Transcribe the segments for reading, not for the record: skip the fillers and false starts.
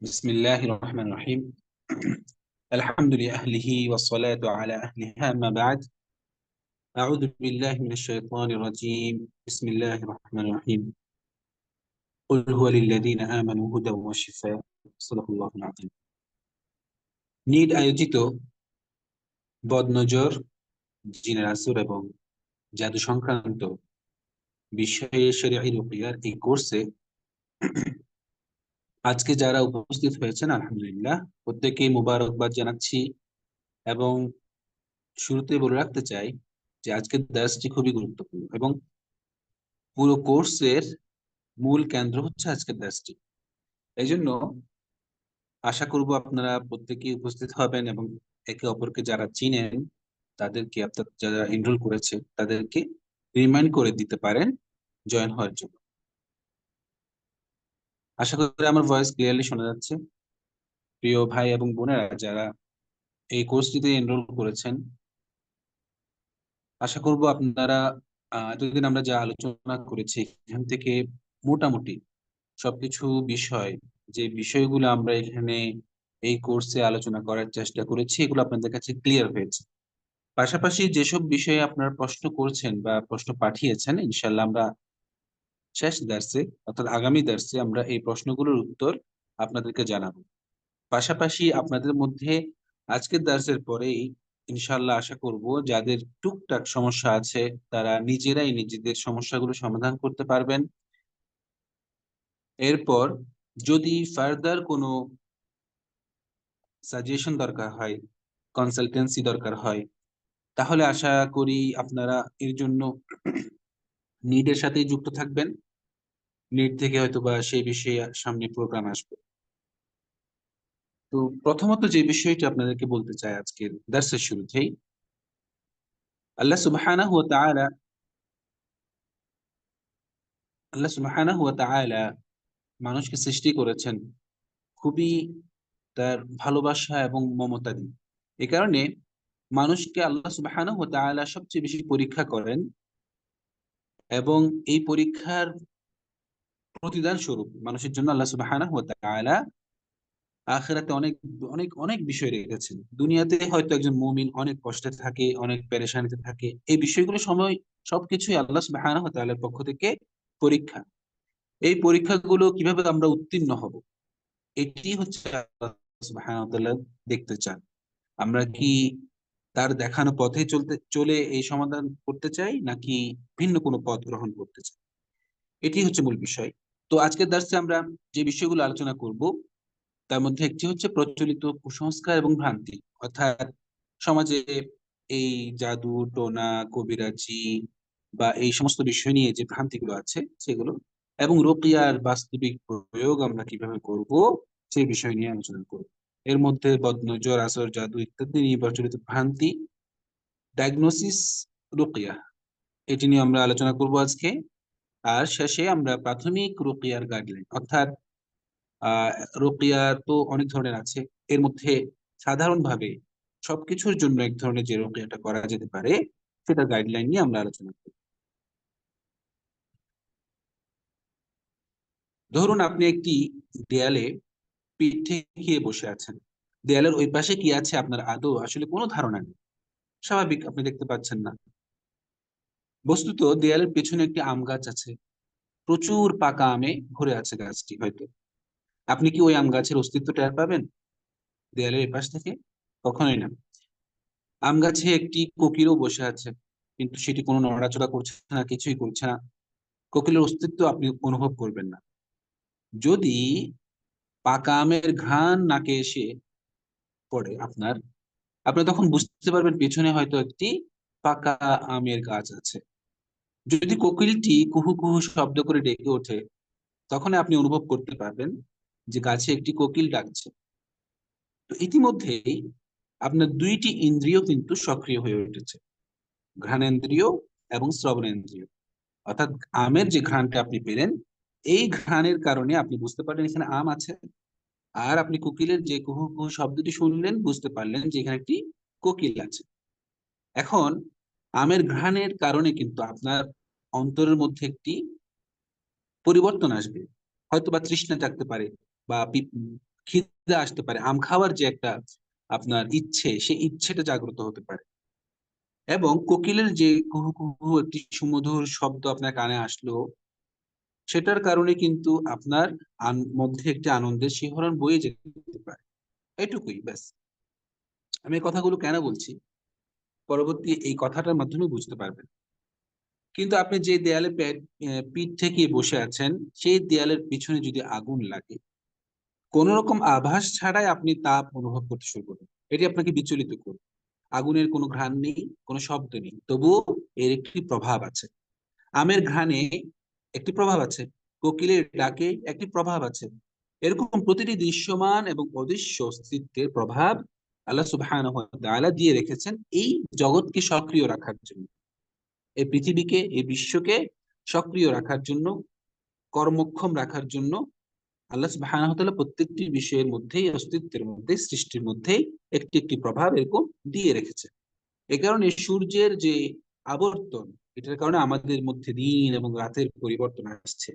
بسم الله الرحمن الرحيم. الحمد لأهله والصلاة على أهلها ما بعد. أعوذ بالله من الشيطان الرجيم. بسم الله الرحمن الرحيم. قل هو للذين آمنوا هدى وشفاء. صدق الله العظيم. Need আয়োজিত বদনজর, জিনের আসর এবং জাদু সংক্রান্ত বিষয়ে শরীয়ী রুকিয়ার এই কোর্সে আজকে যারা উপস্থিত হয়েছেন আলহামদুলিল্লাহ প্রত্যেকেই মোবারকবাদ জানাচ্ছি এবং শুরুতে বলে রাখতে চাই যে আজকের দার্সটি খুবই গুরুত্বপূর্ণ এবং পুরো কোর্সের মূল কেন্দ্র হচ্ছে আজকের দার্সটি। এই জন্য আশা করব আপনারা প্রত্যেকেই উপস্থিত হবেন এবং একে অপরকে যারা চিনেন তাদেরকে, আপনার যারা এনরোল করেছে তাদেরকে রিমাইন্ড করে দিতে পারেন জয়েন হওয়ার জন্য। আশা করি আমার ভয়েস ক্লিয়ারলি শোনা যাচ্ছে। প্রিয় ভাই এবং বোনেরা যারা এই কোর্সটিতে এনরোল করেছেন, আশা করব আপনারা এতদিন আমরা যা আলোচনা করেছি এখান থেকে মোটামুটি সবকিছু বিষয়, যে বিষয়গুলো আমরা এখানে এই কোর্সে আলোচনা করার চেষ্টা করেছি, এগুলো আপনাদের কাছে ক্লিয়ার হয়েছে। পাশাপাশি যেসব বিষয়ে আপনারা প্রশ্ন করছেন বা প্রশ্ন পাঠিয়েছেন, ইনশাল্লাহ আমরা শেষ দার্সে অর্থাৎ আগামী দার্সে আমরা এই প্রশ্নগুলোর উত্তর আপনাদেরকে জানাবো। পাশাপাশি আপনাদের মধ্যে আজকের দার্সের পরেই ইনশাল্লাহ আশা করব যাদের টুকটাক সমস্যা আছে তারা নিজেরাই নিজেদের সমস্যাগুলো সমাধান করতে পারবেন। এরপর যদি ফার্দার কোনো সাজেশন দরকার হয়, কনসালটেন্সি দরকার হয়, তাহলে আশা করি আপনারা এর জন্য নিডের সাথেই যুক্ত থাকবেন। নিড থেকে হয়তো বা সেই বিষয়ে সামনে প্রোগ্রাম আসবে। তো প্রথমত যে বিষয়টি আপনাদেরকে বলতে চাই আজকের দার্সের শুরুতেই, আল্লাহ সুবহানাহু ওয়া তাআলা আল্লাহ সুবহানাহু ওয়া তাআলা মানুষকে সৃষ্টি করেছেন খুবই তার ভালোবাসা এবং মমতা দিয়ে। এ কারণে মানুষকে আল্লাহ সুবহানাহু ওয়া তাআলা সবচেয়ে বেশি পরীক্ষা করেন এবং এই পরীক্ষার প্রতিদান স্বরূপ মানুষের জন্য আল্লাহ সুবহানাহু ওয়া তাআলা আখিরাতে অনেক অনেক অনেক বিষয় রেখেছেন। দুনিয়াতে হয়তো একজন মুমিন অনেক কষ্টে থাকে, অনেক পেরেশানিতে থাকে, এই বিষয়গুলো সময় সবকিছুই আল্লাহ সুবহানাহু ওয়া তাআলার পক্ষ থেকে পরীক্ষা। এই পরীক্ষাগুলো কিভাবে আমরা উত্তীর্ণ হব, এটি হচ্ছে আল্লাহ সুবহানাহু ওয়া তাআলা দেখতে চান। আমরা কি তার দেখানো পথে চলে এই সমাধান করতে চাই, নাকি ভিন্ন কোনো পথ গ্রহণ করতে চাই, এটি হচ্ছে মূল বিষয়। তো আজকের দার্সে আমরা যে বিষয়গুলো আলোচনা করব তার মধ্যে একটি হচ্ছে প্রচলিত কুসংস্কার এবং ভ্রান্তি, অর্থাৎ সমাজে এই জাদু টোনা কবিরাজি বা এই সমস্ত বিষয় নিয়ে যে ভ্রান্তিগুলো আছে সেগুলো, এবং রুকিয়ার বাস্তবিক প্রয়োগ আমরা কিভাবে করব সেই বিষয় নিয়ে আলোচনা করব। এর মধ্যে বদনজর, আসর, জাদু ইত্যাদি নিয়ে প্রচলিত ভ্রান্তি, ডায়াগনোসিস, রুকিয়া, এটি নিয়ে আমরা আলোচনা করব আজকে। আর শেষে আমরা প্রাথমিক রুকিয়ার গাইডলাইন, অর্থাৎ আহ রুকিয়া তো অনেক ধরনের আছে, এর মধ্যে সাধারণভাবে সবকিছুর জন্য এক ধরনের যে রুকিয়াটা করা যেতে পারে সেটা গাইডলাইন নিয়ে আমরা আলোচনা করব। ধরুন আপনি একটি দেয়ালে পিঠ ঠেকিয়ে বসে আছেন। দেয়ালের ওই পাশে কি আছে আপনার আদৌ আসলে কোনো ধারণা নেই, স্বাভাবিক, আপনি দেখতে পাচ্ছেন না। বস্তুত দেয়ালের পেছনে একটি আম গাছ আছে, প্রচুর পাকা আমে ভরে আছে গাছটি। হয়তো আপনি কি ওই আম গাছের অস্তিত্ব টের পাবেন দেয়ালের এপাশ থেকে? কখনোই না। আম গাছে একটি কোকিলও বসে আছে, কিন্তু সেটি কোনো নড়াচড়া করছে না, কিছুই করছে না। কোকিলের অস্তিত্ব আপনি অনুভব করবেন না। যদি পাকা আমের ঘ্রাণ নাকে এসে পড়ে আপনার, আপনি তখন বুঝতে পারবেন পেছনে হয়তো একটি পাকা আমের গাছ আছে। যদি কোকিলটি কুহু কুহু শব্দ করে ডেকে ওঠে, তখন আপনি অনুভব করতে পারবেন যে গাছে একটি কোকিল ডাকছে। তো ইতিমধ্যেই আপনার দুইটি ইন্দ্রিয় কিন্তু সক্রিয় হয়ে উঠেছে, ঘ্রাণেন্দ্রিয় এবং শ্রবণেন্দ্রিয়। অর্থাৎ আমের যে ঘ্রাণটা আপনি পেলেন, এই ঘ্রাণের কারণে আপনি বুঝতে পারলেন এখানে আম আছে। আর আপনি কোকিলের যে কুহু কুহু শব্দটি শুনলেন, বুঝতে পারলেন যে এখানে একটি কোকিল আছে। এখন আমের ঘ্রাণের কারণে কিন্তু আপনার অন্তরের মধ্যে একটি পরিবর্তন আসবে, হয়তো বা তৃষ্ণা জাগতে পারে, বা খিদে আসতে পারে, আম খাওয়ার যে একটা আপনার ইচ্ছে, সেই ইচ্ছেটা জাগ্রত হতে পারে। এবং কোকিলের যে কুহু কুহু একটি সুমধুর শব্দ আপনার কানে আসলো, সেটার কারণে কিন্তু আপনার মধ্যে একটি আনন্দের শিহরণ বয়ে যেতে পারে। এটুকুই ব্যাস। আমি এই কথাগুলো কেন বলছি, পরবর্তী এই কথাটার মাধ্যমে বুঝতে পারবেন। কিন্তু আপনি যে দেয়ালে পিঠ ঠেকিয়ে বসে আছেন, সেই দেয়ালের পিছনে যদি আগুন লাগে, কোন রকম আভাস ছাড়াই আপনি তাপ অনুভব করতে শুরু করবেন। এটি আপনাকে বিচলিত করবে। আগুনের কোনো ঘ্রাণ নেই, কোনো শব্দ নেই, তবুও এর একটি প্রভাব আছে। আমের ঘ্রাণে একটি প্রভাব আছে, কোকিলের ডাকে একটি প্রভাব আছে। এরকম প্রতিটি দৃশ্যমান এবং অদৃশ্য অস্তিত্বের প্রভাব আল্লাহ সুবহানাহু ওয়া তাআলা দিয়ে রেখেছেন এই জগৎকে সক্রিয় রাখার জন্য, এই পৃথিবীকে, এই বিশ্বকে সক্রিয় রাখার জন্য, কর্মক্ষম রাখার জন্য। আল্লাহ সুবহানাহু ওয়া তাআলা প্রত্যেকটি বিষয়ের মধ্যেই, অস্তিত্বের মধ্যে, সৃষ্টির মধ্যেই একটি একটি প্রভাব এরকম দিয়ে রেখেছে। এ কারণে সূর্যের যে আবর্তন, এটার কারণে আমাদের মধ্যে দিন এবং রাতের পরিবর্তন আসছে।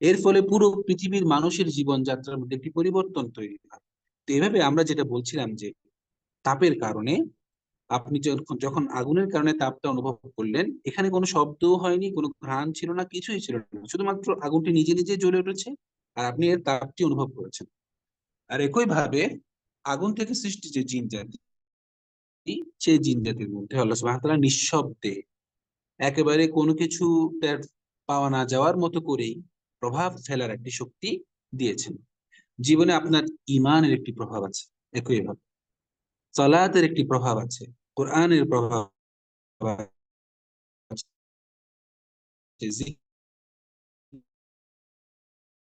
এর ফলে পুরো পৃথিবীর মানুষের জীবনযাত্রার মধ্যে একটি পরিবর্তন তৈরি হয়। তো এভাবে আমরা যেটা বলছিলাম যে তাপের কারণে, আপনি যখন যখন আগুনের কারণে তাপটা অনুভব করলেন, এখানে কোনো শব্দও হয়নি, কোনো ঘ্রাণ ছিল না, কিছুই ছিল না, শুধুমাত্র আগুনটি নিজে নিজে জ্বলে উঠেছে আর আপনি এর তাপটি অনুভব করেছেন। আর একই ভাবে আগুন থেকে সৃষ্টি যে জিন জাতি, সেই জিন জাতির মধ্যে আল্লাহ সুবহানাহু ওয়া তাআলা নিঃশব্দে, একেবারে কোনো কিছু টের পাওয়া না যাওয়ার মতো করেই প্রভাব ফেলার একটি শক্তি দিয়েছেন। জীবনে আপনার ইমানের একটি প্রভাব আছে, একইভাবে সালাতের একটি প্রভাব আছে, কোরআনের প্রভাব আছে,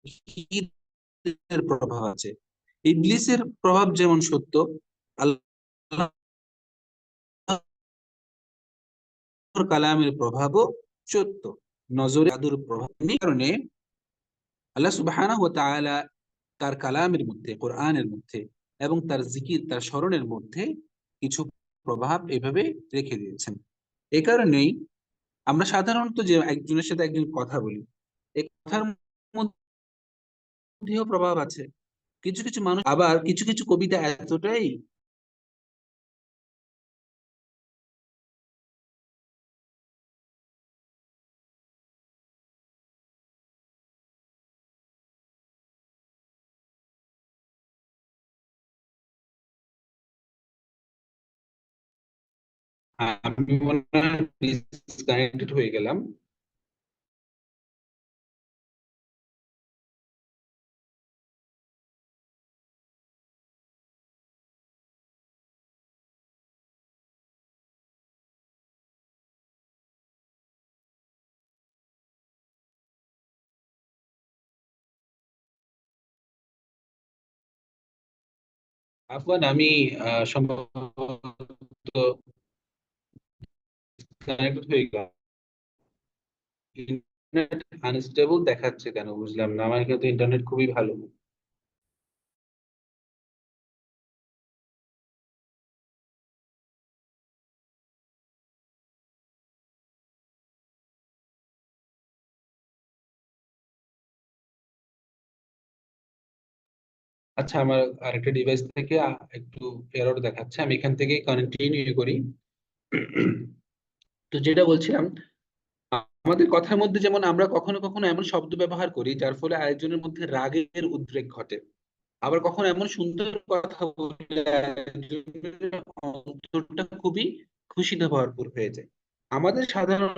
জিকিরের প্রভাব আছে। ইবলিসের প্রভাব যেমন সত্য, আল্লাহর কালামের প্রভাবও সত্য। নজরে জাদুর প্রভাব নেই কারণে আল্লাহ সুবহানাহু ওয়া তাআলা তার কালামের মধ্যে, কোরআনের মধ্যে এবং তার জিকির, তার স্মরণের মধ্যে কিছু প্রভাব এভাবে রেখে দিয়েছেন। এই কারণেই আমরা সাধারণত যে একজনের সাথে একজন কথা বলি, এই কথার মধ্যেও প্রভাব আছে। কিছু কিছু মানুষ আবার কিছু কিছু কবিতা এতটাই আমি মনে হয় ডিসকানেক্টেড হয়ে গেলাম। আফওয়ান, আমি সম্ভবত কানেক্টেড হয়ে গেলাম। ইন্টারনেট আনস্টেবল দেখাচ্ছে কেন বুঝলাম না, আমার কিন্তু ইন্টারনেট খুবই ভালো। আচ্ছা, আমার আরেকটা ডিভাইস থেকে একটু এরর দেখাচ্ছে, আমি এখান থেকে কন্টিনিউ করি। তো যেটা বলছিলাম, আমাদের কথার মধ্যে যেমন আমরা কখনো কখনো এমন শব্দ ব্যবহার করি যার ফলে আরেকজনের মধ্যে রাগের উদ্রেক ঘটে। আবার কখনো এমন সুন্দর কথা বলে আরেকজনের অন্তরটা খুবই খুশিতে ভরপুর হয়ে যায়। আমাদের সাধারণ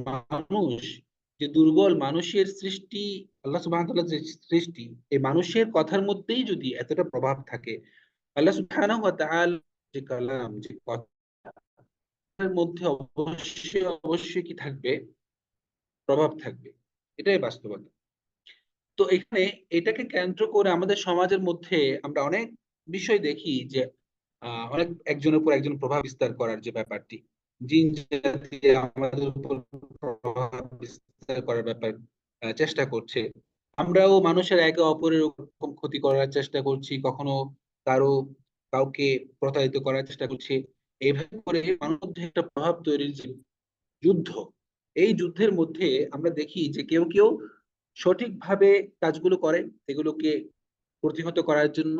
মানুষ, যে দুর্বল মানুষের সৃষ্টি, আল্লাহ সুবহানাহু ওয়া তাআলার যে সৃষ্টি, এই মানুষের কথার মধ্যেই যদি এতটা প্রভাব থাকে, আল্লাহ সুবহানাহু ওয়া তাআলা যে কালাম, যে কথার মধ্যে অবশ্যই অবশ্যই কি থাকবে, প্রভাব থাকবে। এটাই বাস্তবতা। তো এখানে এটাকে কেন্দ্র করে আমাদের সমাজের মধ্যে আমরা অনেক বিষয় দেখি যে অনেক একজনের উপর একজন প্রভাব বিস্তার করার যে ব্যাপারটি, জিন জাতি আমাদের উপর প্রভাব বিস্তার করার ব্যাপার চেষ্টা করছে। আমরাও মানুষের একে অপরের এরকম ক্ষতি করার চেষ্টা করছি, কখনো কারো কাউকে প্রতারিত করার চেষ্টা করছি। এইভাবে করে মানুষের মধ্যে একটা প্রভাব তৈরির যে যুদ্ধ, এই যুদ্ধের মধ্যে আমরা দেখি যে কেউ কেউ সঠিকভাবে কাজগুলো করে, এগুলোকে প্রতিহত করার জন্য,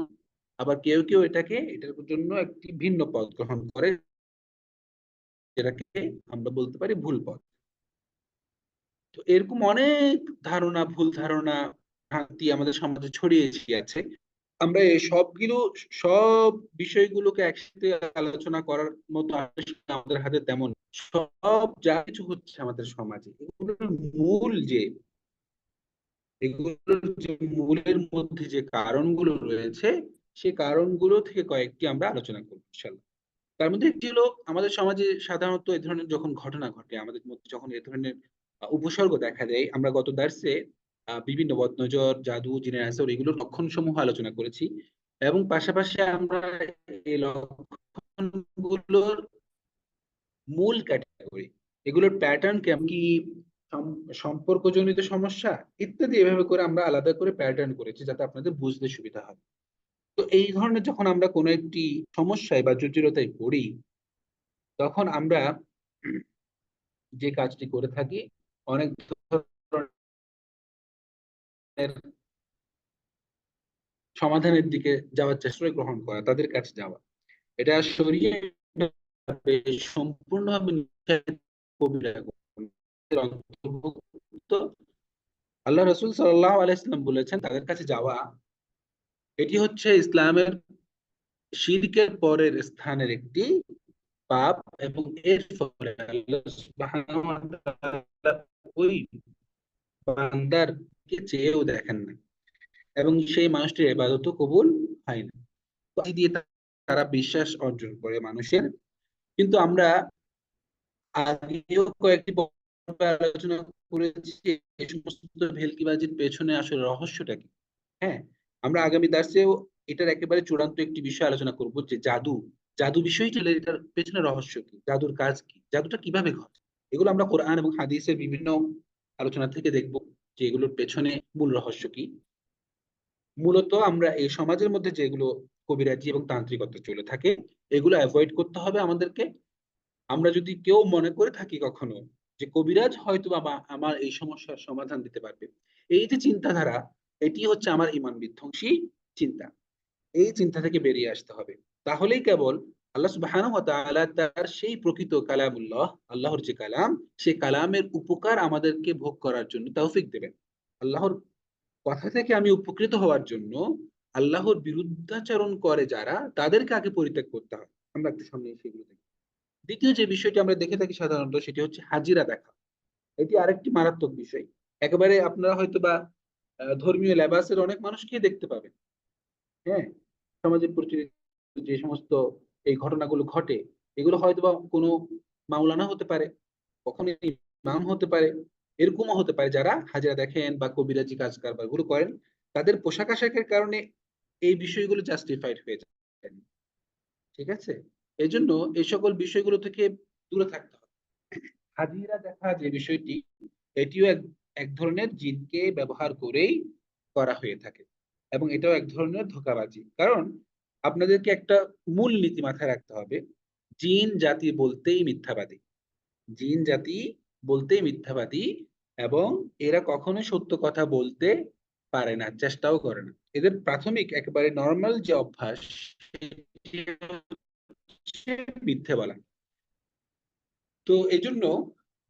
আবার কেউ কেউ এটার জন্য একটি ভিন্ন পথ গ্রহণ করে, যেটাকে আমরা বলতে পারি ভুল পথ। তো এরকম অনেক ধারণা, ভুল ধারণা, ভ্রান্তি আমাদের সমাজে ছড়িয়ে ছিটিয়ে আছে। আমরা এই সব বিষয়গুলোকে একসাথে আলোচনা করার মতো আসলে আমাদের হাতে তেমন সব যা কিছু হচ্ছে আমাদের সমাজে, এগুলোর যে মূলের মধ্যে যে কারণগুলো রয়েছে, সেই কারণগুলো থেকে কয়েকটি আমরা আলোচনা করবো ইনশাল্লাহ। তার মধ্যে একটি হলো, আমাদের সমাজে সাধারণত এই ধরনের যখন ঘটনা ঘটে, আমাদের মধ্যে যখন এই ধরনের উপসর্গ দেখা দেয়, আমরা গত দার্সে বিভিন্ন বদনজর, জাদু, জিনের আসর এগুলোর লক্ষণ সমূহ আলোচনা করেছি, এবং পাশাপাশি আমরা এই লক্ষণগুলোর মূল ক্যাটাগরি, এগুলোর প্যাটার্ন কেমন, কি সম্পর্কজনিত সমস্যা ইত্যাদি, এভাবে করে আমরা আলাদা করে প্যাটার্ন করেছি যাতে আপনাদের বুঝতে সুবিধা হয়। তো এই ধরনের যখন আমরা কোনো একটি সমস্যায় বা জটিলতায় পড়ি, তখন আমরা যে কাজটি করে থাকি, অনেক ধরনের সমাধানের দিকে যাওয়ার চেষ্টা গ্রহণ করা, তাদের কাছে যাওয়া, এটা শরীরে সম্পূর্ণভাবে নিষেধ, কবিরা গুনাহের অন্তর্ভুক্ত। আল্লাহ রসুল সাল্লাল্লাহু আলাইহি ওয়াসাল্লাম বলেছেন, তাদের কাছে যাওয়া এটি হচ্ছে ইসলামের শিরকের পরের স্থানের একটি পাপ, এবং এর ফলে আল্লাহ সুবহানাহু ওয়া তাআলা ওই বান্দার কে চেয়েও দেখেন না, এবং সেই মানুষটির ইবাদতও কবুল হয় না। তো এই দিয়ে তারা বিশ্বাস অর্জন করে মানুষের। কিন্তু আমরা আগেও কয়েকটি পর্বে আলোচনা করেছি যে এই সমস্ত ভেলকিবাজির পেছনে আসলে রহস্যটা কি। হ্যাঁ, আমরা আগামী দার্সেও এটার একেবারে চূড়ান্ত একটি বিষয় আলোচনা করব, যে জাদু, জাদু বিষয়টি, এটার পেছনে রহস্য কি, জাদুর কাজ কি, জাদুটা কিভাবে ঘটে। এগুলো আমরা কোরআন এবং হাদিসের বিভিন্ন আলোচনা থেকে দেখব যে এগুলোর পেছনে মূল রহস্য কি। মূলত আমরা এই সমাজের মধ্যে যেগুলো কবিরাজি এবং তান্ত্রিকতা চলে থাকে, এগুলো অ্যাভয়েড করতে হবে আমাদেরকে। আমরা যদি কেউ মনে করে থাকি কখনো যে কবিরাজ হয়তো বা আমার এই সমস্যার সমাধান দিতে পারবে, এই যে চিন্তাধারা, এটি হচ্ছে আমার ইমান বিধ্বংসী চিন্তা। এই চিন্তা থেকে বেরিয়ে আসতে হবে। তাহলেই কেবল আল্লাহ সুবহানাহু ওয়া তাআলা তার সেই প্রকৃত কালামুল্লাহ, আল্লাহর যে কালাম, সেই কালামের উপকার আমাদেরকে ভোগ করার জন্য তৌফিক দেবেন। আল্লাহর কথা থেকে আমি উপকৃত হওয়ার জন্য আল্লাহর বিরুদ্ধাচরণ করে যারা, তাদেরকে আগে পরিত্যাগ করতে হবে। আমরা একটু সামনে সেগুলো দেখি। দ্বিতীয় যে বিষয়টি আমরা দেখে থাকি সাধারণত, সেটি হচ্ছে হাজিরা দেখা। এটি আরেকটি মারাত্মক বিষয়। একেবারে আপনারা হয়তো বা ধর্মীয় লেবাসের অনেক মানুষকে দেখতে পাবেন। হ্যাঁ, সমাজে প্রচলিত যে সমস্ত এই ঘটনাগুলো ঘটে, এগুলো হয়তো বা কোনো মাওলানা হতে পারে, কখনো ইমাম হতে পারে, এরকমও হতে পারে যারা হাজিরা দেখেন বা কবিরাজি কাজ কারবার গুলো করেন। তাদের পোশাক আশাকের কারণে এই বিষয়গুলো জাস্টিফাইড হয়ে যায়। ঠিক আছে, এই জন্য এই সকল বিষয়গুলো থেকে দূরে থাকতে হবে। হাজিরা দেখা যে বিষয়টি, এটিও এক এক ধরনের জিনকে ব্যবহার করেই করা হয়ে থাকে, এবং এটাও এক ধরনের ধোঁকাবাজি। কারণ আপনাদেরকে একটা মূল নীতি মাথায় রাখতে হবে, জিন জাতি বলতেই মিথ্যাবাদী, জিন জাতি বলতেই মিথ্যাবাদী, এবং এরা কখনোই সত্য কথা বলতে পারে না, চেষ্টাও করে না। এদের প্রাথমিক একেবারে নর্মাল যে অভ্যাস, সেটি হচ্ছে মিথ্যে বলা। তো এই জন্য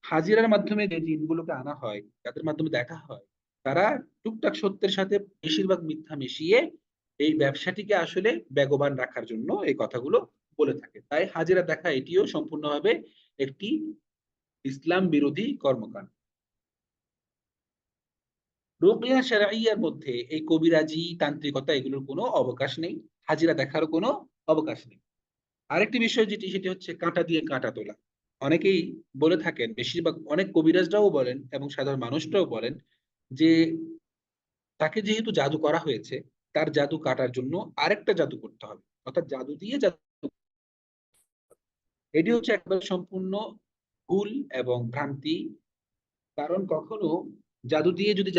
হাজিরার মাধ্যমে যে জিনগুলোকে আনা হয়, যাদের মাধ্যমে দেখা হয়, তারা টুকটাক সত্যের সাথে বেশিরভাগ মিথ্যা মিশিয়ে এই ব্যবসাটিকে আসলে বেগবান রাখার জন্য এই কথাগুলো বলে থাকে। তাই হাজিরা দেখা এটিও সম্পূর্ণভাবে একটি ইসলাম বিরোধী কর্মকাণ্ড। রুকিয়া শারঈয়ার মধ্যে এই কবিরাজি, তান্ত্রিকতা এগুলোর কোনো অবকাশ নেই, হাজিরা দেখারও কোনো অবকাশ নেই। আরেকটি বিষয় যেটি, সেটি হচ্ছে কাঁটা দিয়ে কাঁটা তোলা। অনেকেই বলে থাকেন, বেশিরভাগ অনেক কবিরাজরাও বলেন এবং সাধারণ মানুষরাও বলেন যে তাকে যেহেতু জাদু করা হয়েছে, তার জাদু কাটার জন্য আরেকটা জাদু করতে হবে, অর্থাৎ জাদু দিয়ে জাদু। এটি হচ্ছে একবার সম্পূর্ণ ভুল এবং ভ্রান্তি। কারণ কখনো জাদু দিয়ে যদি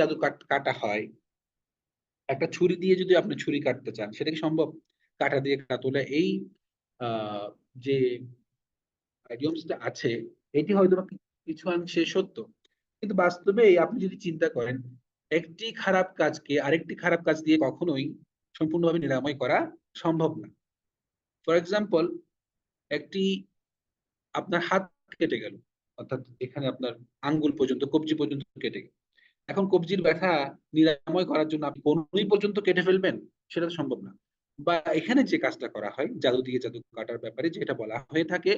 কাটা হয়, একটা ছুরি দিয়ে যদি আপনি ছুরি কাটতে চান, সেটা কি সম্ভব? কাঁটা দিয়ে কাটা তোলা, এই আহ যে আইডিয়মসটা আছে, এটি হয়তো বা কিছু অংশে সত্য, কিন্তু বাস্তবে আপনি যদি চিন্তা করেন, একটি খারাপ কাজকে আরেকটি খারাপ কাজ দিয়ে কখনোই সম্পূর্ণভাবে নিরাময় করা সম্ভব না। ফর এক্সাম্পল, একটি আপনার হাত কেটে গেল, অর্থাৎ এখানে আপনার আঙ্গুল পর্যন্ত, কবজি পর্যন্ত কেটে গেল। এখন কবজির ব্যথা নিরাময় করার জন্য আপনি কোনই পর্যন্ত কেটে ফেলবেন, সেটা তো সম্ভব না। বা এখানে যে কাজটা করা হয় জাদু দিয়ে জাদু কাটার ব্যাপারে যেটা বলা হয়ে থাকে,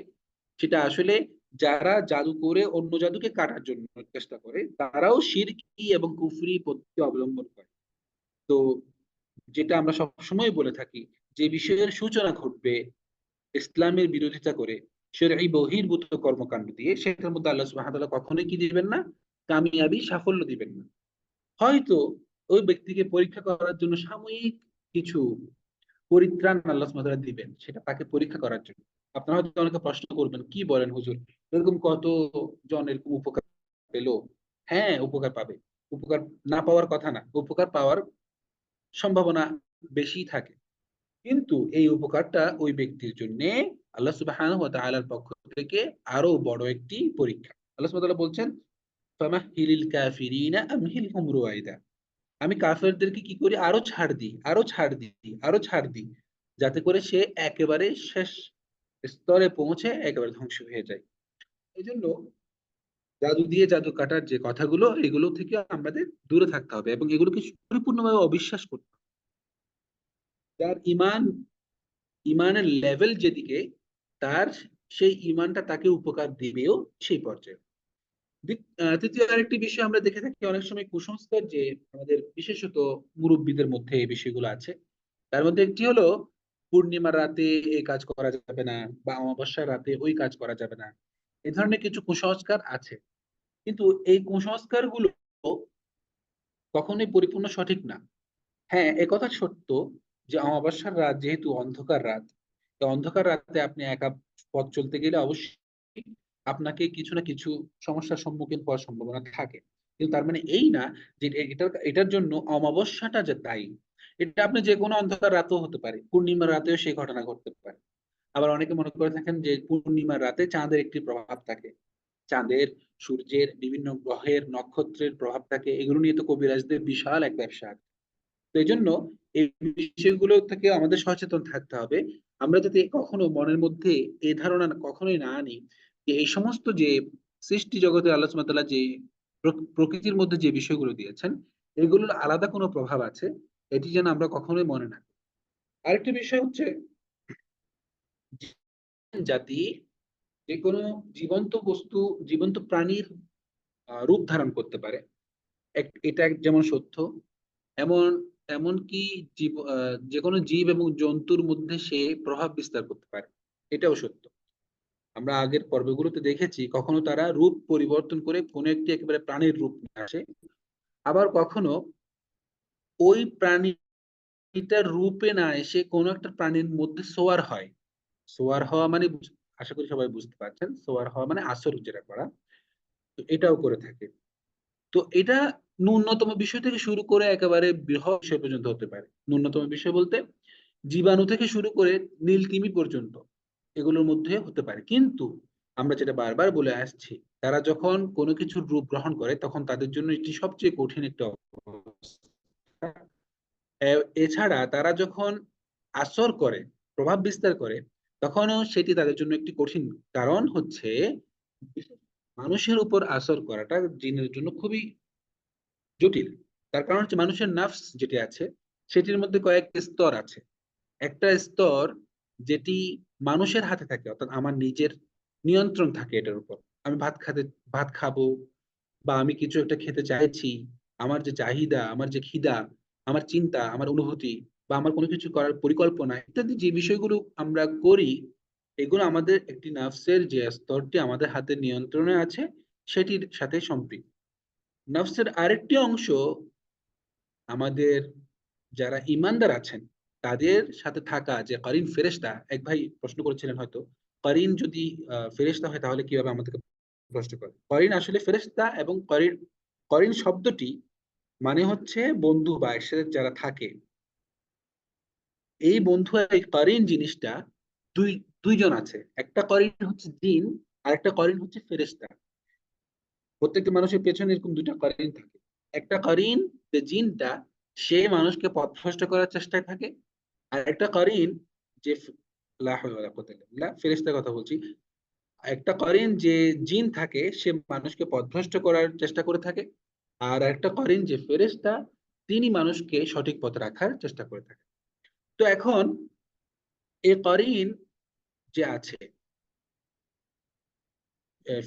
সেটা আসলে যারা জাদু করে অন্য জাদুকে কাটার জন্য চেষ্টা করে তারাও শিরকি এবং কুফরি পদ্ধতি অবলম্বন করে। তো যেটা আমরা সবসময় বলে থাকি, যে বিষয়ের সূচনা ঘটবে ইসলামের বিরোধিতা করে, শরঈ বহির্ভূত কর্মকাণ্ড দিয়ে, সেটার মধ্যে আল্লাহ সুবহানাহু ওয়া তাআলা কখনোই কি দিবেন না? কামিয়াবি, সাফল্য দিবেন না। হয়তো ওই ব্যক্তিকে পরীক্ষা করার জন্য সাময়িক কিছু পরিত্রাণ আল্লাহ সুবহানাহু ওয়া তাআলা দিবেন, সেটা তাকে পরীক্ষা করার জন্য। আপনারা হয়তো অনেকে প্রশ্ন করবেন, কি বলেন হুজুর, এরকম কত জন এরকম উপকার পেলো? হ্যাঁ, উপকার পাবে। উপকার না পাওয়ার কথা না, উপকার পাওয়ার সম্ভাবনা বেশি থাকে। কিন্তু এই উপকারটা ওই ব্যক্তির জন্য আল্লাহ সুবহানাহু ওয়া তাআলার পক্ষ থেকে আরো বড় একটি পরীক্ষা। আল্লাহ সুবহানাহু ওয়া তাআলা বলছেন, ফামাহহিলিল কাফিরিনা আমহিলহুম রুয়াইদা। আমি কাফেরদেরকে কি করি? আরো ছাড় দিই, আরো ছাড় দিই, আরো ছাড় দিই, যাতে করে সে একেবারে শেষ স্তরে পৌঁছে একেবারে ধ্বংস হয়ে যায়। এই জন্য জাদু দিয়ে জাদু কাটার যে কথাগুলো, এগুলো থেকে আমাদের দূরে থাকতে হবে এবং এগুলোকে পরিপূর্ণভাবে অবিশ্বাস করতে হবে। যার ইমানের লেভেল যেদিকে, তার সেই ইমানটা তাকে উপকার দিবেও সেই পর্যায়ে। তৃতীয় আরেকটি বিষয় আমরা দেখে থাকি অনেক সময়, কুসংস্কার যে আমাদের বিশেষত মুরব্বীদের মধ্যে এই বিষয়গুলো আছে। তার মধ্যে একটি হলো, পূর্ণিমার রাতে এই কাজ করা যাবে না, বা অমাবস্যার রাতে ওই কাজ করা যাবে না। এই ধরনের কিছু কুসংস্কার আছে। কিন্তু এই কুসংস্কার গুলো কখনোই পরিপূর্ণ সঠিক না। হ্যাঁ, একথা সত্য যে অমাবস্যার রাত যেহেতু অন্ধকার রাত, তো অন্ধকার রাতে আপনি একা পথ চলতে গেলে অবশ্যই আপনাকে কিছু না কিছু সমস্যার সম্মুখীন হওয়ার সম্ভাবনা থাকে। কিন্তু তার মানে এই না যে এটার জন্য অমাবস্যাটা যে দায়ী। এটা আপনি যে কোনো অন্ধকার রাতেও হতে পারে, পূর্ণিমার রাতেও সেই ঘটনা ঘটতে পারে। আবার অনেকে মনে করে থাকেন যে পূর্ণিমার রাতে চাঁদের একটি প্রভাব থাকে, চাঁদের, সূর্যের, বিভিন্ন গ্রহের, নক্ষত্রের প্রভাব থাকে। এগুলো নিয়ে তো কবিরাজদের বিশাল এক ব্যবসা আছে। তো এই জন্য এই বিষয়গুলো থেকে আমাদের সচেতন থাকতে হবে। আমরা যাতে কখনো মনের মধ্যে এই ধারণা কখনোই না আনি যে এই সমস্ত যে সৃষ্টি জগতে আল্লাহ সুবহানাহু ওয়া তাআলা যে প্রকৃতির মধ্যে যে বিষয়গুলো দিয়েছেন, এগুলোর আলাদা কোনো প্রভাব আছে, এটি যেন আমরা কখনোই মনে না করি। আরেকটি বিষয় হচ্ছে, জিন জাতি যে কোনো জীবন্ত বস্তু, জীবন্ত প্রাণীর রূপ ধারণ করতে পারে। এটা যেমন সত্য, এমন এমনকি যে কোনো জীব এবং জন্তুর মধ্যে সে প্রভাব বিস্তার করতে পারে, এটাও সত্য। আমরা আগের পর্বগুলোতে দেখেছি কখনো তারা রূপ পরিবর্তন করে কোনো একটি একেবারে প্রাণীর রূপ নিয়ে আসে, আবার কখনো ওই প্রাণীটার রূপে না এসে কোনো একটা প্রাণীর মধ্যে সোয়ার হয়। সোয়ার হওয়া মানে আশা করি সবাই বুঝতে পারছেন, সোয়ার হওয়া মানে আসর যেটা করা। তো এটাও করে থাকে। তো এটা ন্যূনতম বিষয় থেকে শুরু করে একেবারে বৃহৎ বিষয় পর্যন্ত হতে পারে। ন্যূনতম বিষয় বলতে জীবাণু থেকে শুরু করে নীলতিমি পর্যন্ত এগুলোর মধ্যে হতে পারে। কিন্তু আমরা যেটা বারবার বলে আসছি, তারা যখন কোনো কিছুর রূপ গ্রহণ করে তখন তাদের জন্য এটি সবচেয়ে কঠিন একটা অবস্থা। এছাড়া তারা যখন আসর করে, প্রভাব বিস্তার করে, তখনও সেটি তাদের জন্য একটি কঠিন। কারণ হচ্ছে, মানুষের উপর আসর করাটা জিনের জন্য খুবই জটিল। তার কারণ হচ্ছে মানুষের নাফস যেটি আছে, সেটির মধ্যে কয়েকটা স্তর আছে। একটা স্তর যেটি মানুষের হাতে থাকে, অর্থাৎ আমার নিজের নিয়ন্ত্রণ থাকে এটার উপর। আমি ভাত খাবো, বা আমি কিছু একটা খেতে চাইছি, আমার যে চাহিদা, আমার যে খিদা, আমার চিন্তা, আমার অনুভূতি, বা আমার কোনো কিছু করার পরিকল্পনা ইত্যাদি যে বিষয়গুলো আমরা করি, এগুলো আমাদের একটি নাফসের যে স্তরটি আমাদের হাতের নিয়ন্ত্রণে আছে, সেটির সাথে সম্পৃক্ত। নফসের আরেকটি অংশ আমাদের যারা ইমানদার আছেন তাদের সাথে থাকা যে করিন ফেরেশতা, এক ভাই প্রশ্ন করেছিলেন হয়তো, করিন যদি ফেরেশতা হয় তাহলে কিভাবে আমাদেরকে প্রশ্ন করে। করিন আসলে ফেরেশতা, এবং করিন করিন শব্দটি মানে হচ্ছে বন্ধু বা একসাথে যারা থাকে। এই বন্ধু, এই করিন জিনিসটা দুই দুইজন আছে। একটা করিন হচ্ছে জিন, আর একটা করিন হচ্ছে ফেরেশতা। প্রত্যেকটা মানুষের পেছনে এরকম দুইটা করিন থাকে। একটা করিন, যে জিনটা, সে মানুষকে পথভ্রষ্ট করার চেষ্টায় থাকে। আর একটা করিন যে লা হাওলা ওয়ালা কুওয়াতা ইল্লা বিল্লাহ, ফেরেশতার কথা বলছি। একটা করিন যে জিন থাকে, সে মানুষকে পথভ্রষ্ট করার চেষ্টা করে থাকে। আর একটা করিন যে ফেরেশতা, তিনি মানুষকে সঠিক পথে রাখার চেষ্টা করে থাকে। তো এখন এই করিন যে আছে,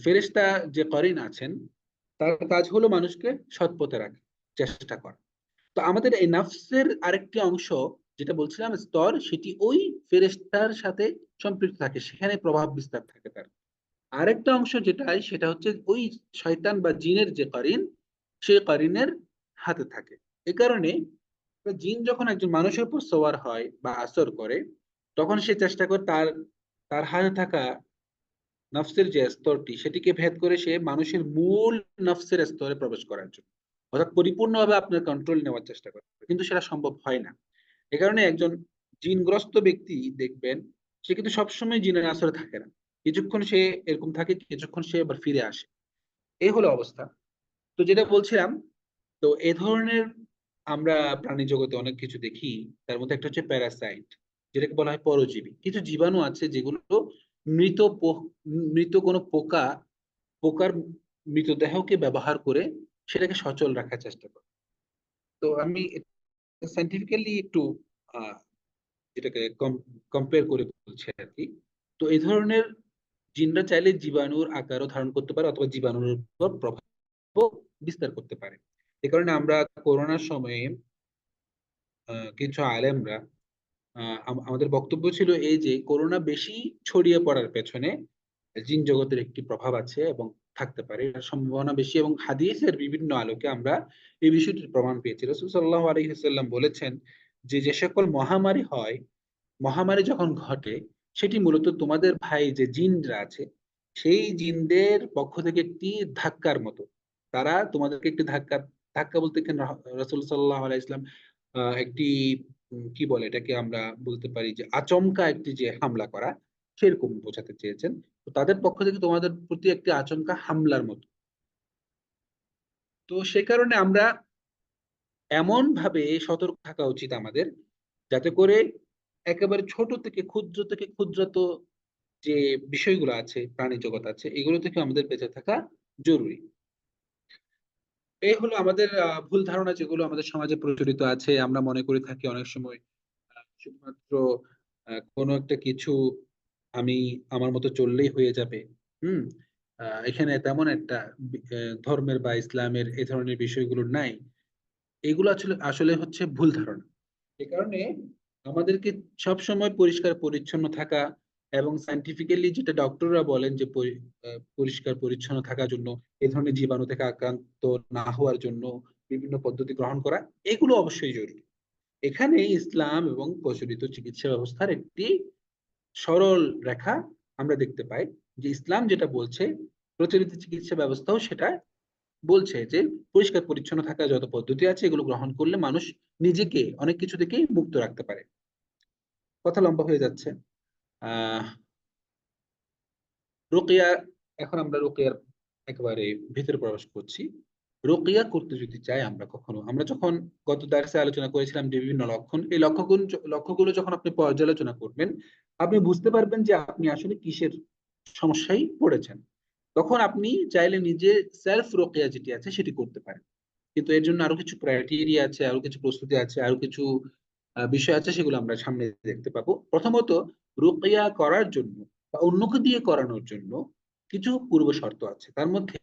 ফেরেশতা যে করিন আছেন, তার কাজ হলো মানুষকে সৎ পথে রাখার চেষ্টা করা। তো আমাদের এই নাফসের আরেকটি অংশ, যেটা বলছিলাম স্তর, সেটি ওই ফেরেশতার সাথে সম্পৃক্ত থাকে, সেখানে প্রভাব বিস্তার থাকে তার। আরেকটা অংশ যেটাই, সেটা হচ্ছে ওই শয়তান বা জিনের যে করিন, সেই করিনের হাতে থাকে। এ কারণে জিন যখন একজন মানুষের উপর সওয়ার হয় বা আসর করে, তখন সে চেষ্টা করে তার তার হাতে থাকা নফসের যে স্তরটি, সেটিকে ভেদ করে সে মানুষের মূল নফসের স্তরে প্রবেশ করার জন্য, অর্থাৎ পরিপূর্ণভাবে আপনার কন্ট্রোল নেওয়ার চেষ্টা করে, কিন্তু সেটা সম্ভব হয় না। এ কারণে একজন জিনগ্রস্ত ব্যক্তি দেখবেন, সে কিন্তু সবসময় জিনের আসরে থাকে না। কিছুক্ষণ সে এরকম থাকে, কিছুক্ষণ সে আবার ফিরে আসে। এই হলো অবস্থা। তো যেটা বলছিলাম, তো এ ধরনের আমরা প্রাণী জগতে অনেক কিছু দেখি। তার মধ্যে একটা হচ্ছে প্যারাসাইট, যেটাকে বলা হয় পরজীবী। কিছু জীবাণু আছে যেগুলো মৃত মৃত কোনো পোকার মৃতদেহকে ব্যবহার করে সেটাকে সচল রাখার চেষ্টা করে। তো আমি সাইন্টিফিক্যালি একটু আহ, যেটাকে কম্পেয়ার করে বলছি আর কি। তো এই ধরনের জিনরা চাইলে জীবাণুর আকারও ধারণ করতে পারে, অথবা জীবাণুর উপর প্রভাব বিস্তার করতে পারে। এ কারণে আমরা করোনার সময়ে কিছু আলেমরা, আমাদের বক্তব্য ছিল এই যে করোনা বেশি ছড়িয়ে পড়ার পেছনে জিন জগতের একটি প্রভাব আছে এবং থাকতে পারে, এর সম্ভাবনা বেশি। এবং হাদিসের বিভিন্ন আলোকে আমরা এই বিষয়টির প্রমাণ পেয়েছি। রাসূল সাল্লাল্লাহু আলাইহি ওয়াসাল্লাম বলেছেন যে যে সকল মহামারী হয়, মহামারী যখন ঘটে, সেটি মূলত তোমাদের ভাই যে জিনরা আছে, সেই জিনদের পক্ষ থেকে একটি ধাক্কার মতো। তারা তোমাদেরকে একটি ধাক্কা, ধাক্কা বলতে এখানে রাসূল সাল্লাল্লাহু আলাইহি ওয়াসাল্লাম একটি কি বলে এটাকে, আমরা বলতে পারি যে আচমকা একটি যে হামলা করা, সেরকম বোঝাতে চেয়েছেন। তো তাদের পক্ষ থেকে তোমাদের প্রতি একটি আচমকা হামলার মতো। তো সে কারণে আমরা এমন ভাবে সতর্ক থাকা উচিত আমাদের, যাতে করে একেবারে ছোট থেকে ক্ষুদ্রত যে বিষয়গুলো আছে, প্রাণী জগৎ আছে, এগুলো থেকে আমাদের বেঁচে থাকা জরুরি। এই হলো আমাদের ভুল ধারণা যেগুলো আমাদের সমাজে প্রচলিত আছে। আমরা মনে করে থাকি অনেক সময় শুধুমাত্র কোনো একটা কিছু আমি আমার মতো চললেই হয়ে যাবে। হুম। এখানে তেমন একটা ধর্মের বা ইসলামের এই ধরনের বিষয়গুলো নাই। এগুলো আসলে আসলে হচ্ছে ভুল ধারণা। এ কারণে আমাদেরকে সব সময় পরিষ্কার পরিচ্ছন্ন থাকা, এবং সায়েন্টিফিক্যালি যেটা ডক্টররা বলেন যে পরিষ্কার পরিচ্ছন্ন থাকার জন্য, এই ধরনের জীবাণু থেকে আক্রান্ত না হওয়ার জন্য বিভিন্ন পদ্ধতি গ্রহণ করা, এগুলো অবশ্যই জরুরি। এখানে ইসলাম এবং প্রচলিত চিকিৎসা ব্যবস্থার একটি সরল রেখা আমরা দেখতে পাই, যে ইসলাম যেটা বলছে, প্রচলিত চিকিৎসা ব্যবস্থাও সেটা বলছে, যে পরিষ্কার পরিচ্ছন্ন থাকার যত পদ্ধতি আছে, এগুলো গ্রহণ করলে মানুষ নিজেকে অনেক কিছু থেকেই মুক্ত রাখতে পারে। কথা লম্বা হয়ে যাচ্ছে। আহ রুকিয়া, এখন আমরা রুকিয়ার একেবারে ভিতরে প্রবেশ করছি। রুকিয়া করতে যদি চাই আমরা, কখনো আমরা যখন গত দার্সে আলোচনা করেছিলাম যে বিভিন্ন লক্ষণ, এই লক্ষ্যগুলো যখন আপনি পর্যালোচনা করবেন, আপনি বুঝতে পারবেন যে আপনি আসলে কিসের সমস্যায় পড়েছেন। তখন আপনি চাইলে নিজে সেলফ রোকেয়া যেটি আছে সেটি করতে পারেন। কিন্তু এর জন্য আরো কিছু ক্রাইটেরিয়া আছে, আরো কিছু প্রস্তুতি আছে, আরো কিছু বিষয় আছে, সেগুলো আমরা সামনে দেখতে পাবো। প্রথমত, রুকিয়া করার জন্য বা অন্যকে দিয়ে করানোর জন্য কিছু পূর্ব শর্ত আছে। তার মধ্যে